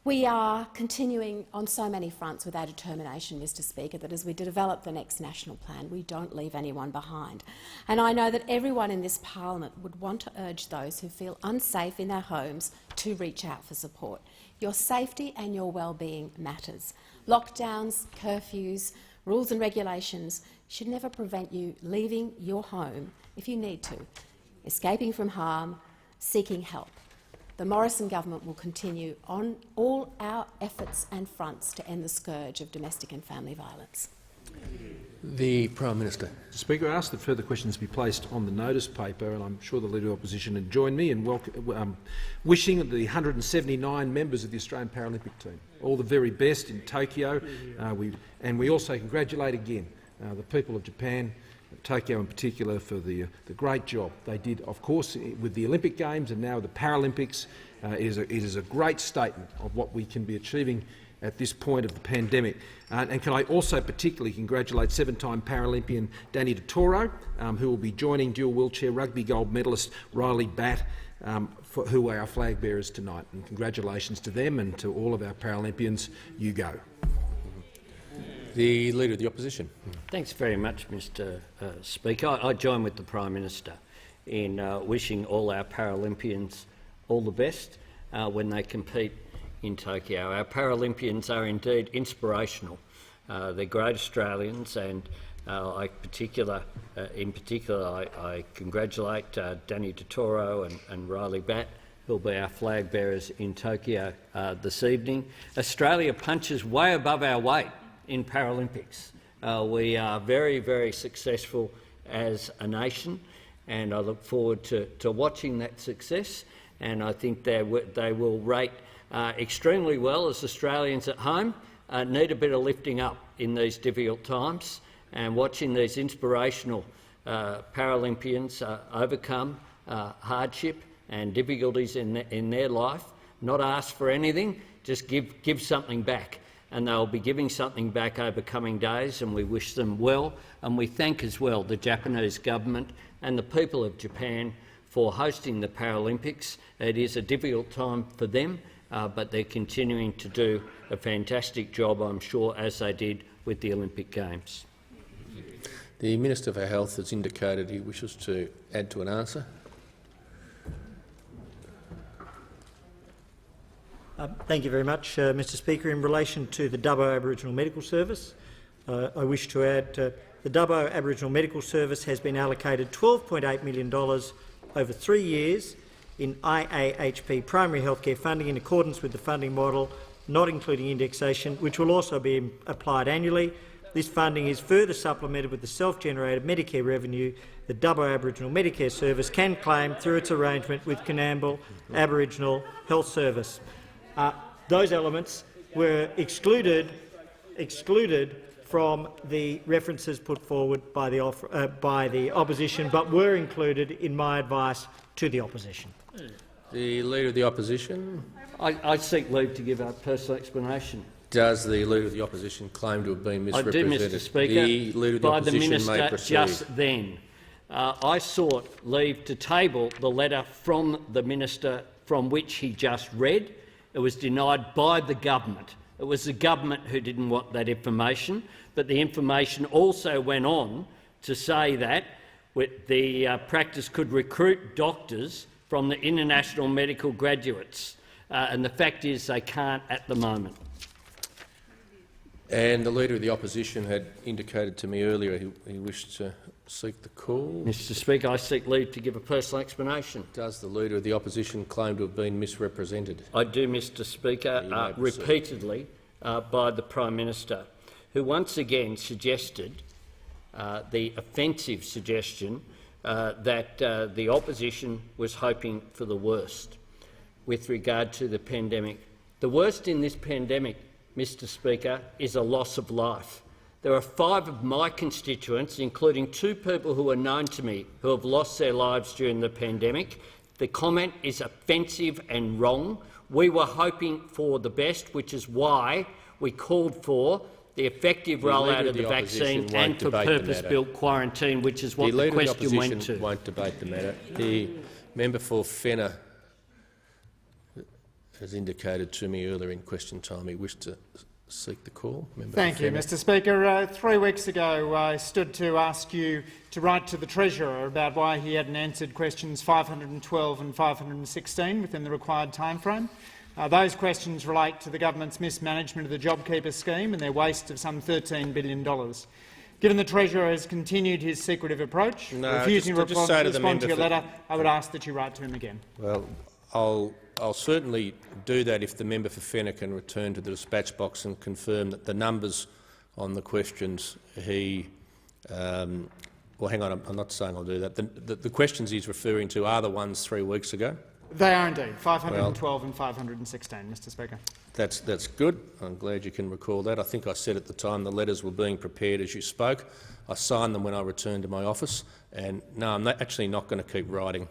Speaker 12: We are continuing on so many fronts with our determination, Mr Speaker, that as we develop the next national plan, we don't leave anyone behind. And I know that everyone in this parliament would want to urge those who feel unsafe in their homes to reach out for support. Your safety and your well-being matters. Lockdowns, curfews, rules and regulations should never prevent you leaving your home if you need to, escaping from harm, seeking help. The Morrison government will continue on all our efforts and fronts to end the scourge of domestic and family violence.
Speaker 4: The Prime Minister.
Speaker 6: Mr. Speaker, I ask that further questions be placed on the notice paper, and I'm sure the Leader of the Opposition would join me in wishing the 179 members of the Australian Paralympic team all the very best in Tokyo. We also congratulate again the people of Japan, Tokyo in particular, for the great job they did, of course, with the Olympic Games and now the Paralympics. It is a great statement of what we can be achieving at this point of the pandemic. And can I also particularly congratulate 7-time Paralympian Danny Toro, who will be joining dual wheelchair rugby gold medalist Riley Batt, who are our flag bearers tonight. And congratulations to them and to all of our Paralympians. You go.
Speaker 4: The Leader of the Opposition.
Speaker 5: Thanks very much, Mr Speaker. I join with the Prime Minister in wishing all our Paralympians all the best when they compete in Tokyo. Our Paralympians are indeed inspirational. They're great Australians, and in particular, I congratulate Danny Toro and Riley Batt, who'll be our flag bearers in Tokyo this evening. Australia punches way above our weight in Paralympics. We are very, very successful as a nation, and I look forward to watching that success, and I think they will rate extremely well as Australians at home. Need a bit of lifting up in these difficult times, and watching these inspirational Paralympians overcome hardship and difficulties in their life, not ask for anything, just give something back. And they'll be giving something back over coming days, and we wish them well. And we thank as well the Japanese government and the people of Japan for hosting the Paralympics. It is a difficult time for them, but they're continuing to do a fantastic job, I'm sure, as they did with the Olympic Games.
Speaker 4: The Minister for Health has indicated he wishes to add to an answer.
Speaker 2: Thank you very much, Mr Speaker. In relation to the Dubbo Aboriginal Medical Service, I wish to add the Dubbo Aboriginal Medical Service has been allocated $12.8 million over 3 years in IAHP primary healthcare funding in accordance with the funding model, not including indexation, which will also be applied annually. This funding is further supplemented with the self-generated Medicare revenue the Dubbo Aboriginal Medicare Service can claim through its arrangement with Coonamble Aboriginal Health Service. Those elements were excluded from the references put forward by the opposition, but were included in my advice to the opposition.
Speaker 4: The Leader of the Opposition.
Speaker 5: I seek leave to give a personal explanation.
Speaker 4: Does the Leader of the Opposition claim to have been misrepresented?
Speaker 5: I do, Mr Speaker.
Speaker 4: The Leader of the
Speaker 5: by the
Speaker 4: Opposition
Speaker 5: Minister
Speaker 4: may proceed.
Speaker 5: just then. I sought leave to table the letter from the Minister from which he just read. It was denied by the government. It was the government who didn't want that information, but the information also went on to say that the practice could recruit doctors from the international medical graduates, and the fact is they can't at the moment.
Speaker 4: And the Leader of the Opposition had indicated to me earlier he wished to seek the call.
Speaker 5: Mr Speaker, I seek leave to give a personal explanation.
Speaker 4: Does the Leader of the Opposition claim to have been misrepresented?
Speaker 5: I do, Mr Speaker, repeatedly by the Prime Minister, who once again suggested the offensive suggestion that the opposition was hoping for the worst with regard to the pandemic. The worst in this pandemic, Mr Speaker, is a loss of life. There are 5 of my constituents, including 2 people who are known to me, who have lost their lives during the pandemic. The comment is offensive and wrong. We were hoping for the best, which is why we called for the effective rollout of the vaccine and for purpose-built quarantine, which is what the question went to.
Speaker 4: The Leader of the Opposition won't debate the matter. The member for Fenner has indicated to me earlier in question time he wished to seek the call.
Speaker 13: Thank you, Mr Speaker. 3 weeks ago I stood to ask you to write to the Treasurer about why he hadn't answered questions 512 and 516 within the required timeframe. Those questions relate to the government's mismanagement of the JobKeeper scheme and their waste of some $13 billion. Given the Treasurer has continued his secretive approach, refusing to respond to your letter, I would ask that you write to him again.
Speaker 4: Well, I'll certainly do that if the member for Fenner can return to the dispatch box and confirm that the numbers on the questions he Well, hang on, I'm not saying I'll do that. The questions he's referring to are the ones 3 weeks ago?
Speaker 13: They are indeed, 512 and 516, Mr Speaker.
Speaker 4: That's good. I'm glad you can recall that. I think I said at the time the letters were being prepared as you spoke. I signed them when I returned to my office, and no, I'm actually not going to keep writing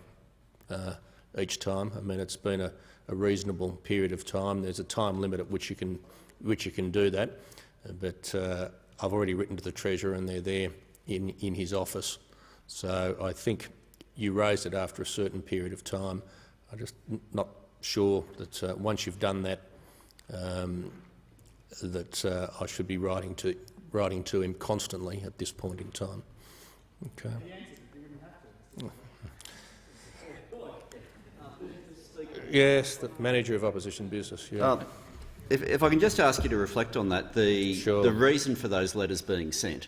Speaker 4: each time. I mean, it's been a reasonable period of time. There's a time limit at which you can do that, but I've already written to the Treasurer and they're there in his office. So I think you raised it after a certain period of time. I'm just not sure that once you've done that, that I should be writing to him constantly at this point in time. Okay. Yes, the Manager of Opposition Business. Yeah.
Speaker 14: If I can just ask you to reflect on that, the reason for those letters being sent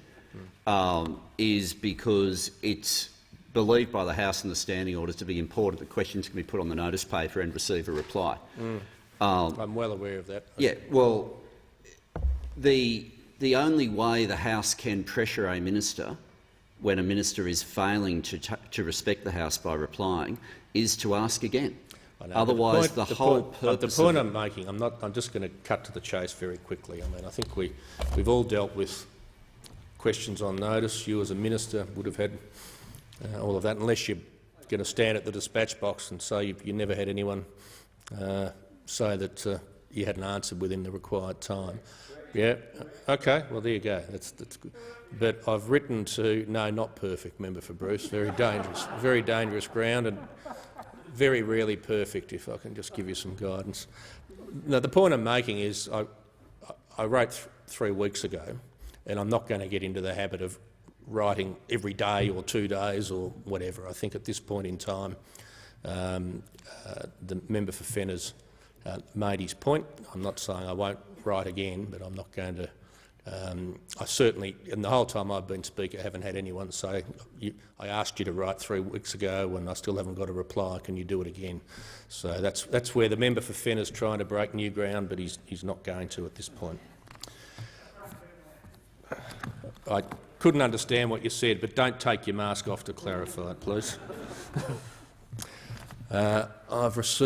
Speaker 14: is because it's believed by the House and the standing orders to be important that questions can be put on the notice paper and receive a reply.
Speaker 4: I'm well aware of that.
Speaker 14: Yeah, well, the only way the House can pressure a minister when a minister is failing to respect the House by replying is to ask again. Otherwise, the whole purpose.
Speaker 4: The point I'm making, I'm just going to cut to the chase very quickly. I mean, I think we've all dealt with questions on notice. You, as a minister, would have had all of that, unless you're going to stand at the dispatch box and say you never had anyone say that you hadn't answered within the required time. Yeah. Okay. Well, there you go. That's good. But I've written to not perfect member for Bruce. Very dangerous ground, and very rarely perfect. If I can just give you some guidance. Now, the point I'm making is I wrote 3 weeks ago, and I'm not going to get into the habit of writing every day or 2 days or whatever. I think at this point in time, the member for Fenner's made his point. I'm not saying I won't write again, but I'm not going to. I certainly, in the whole time I've been Speaker, haven't had anyone say, I asked you to write 3 weeks ago and I still haven't got a reply, can you do it again? So that's where the member for Fenner's trying to break new ground, but he's not going to at this point. I couldn't understand what you said, but don't take your mask off to clarify it, please. I've received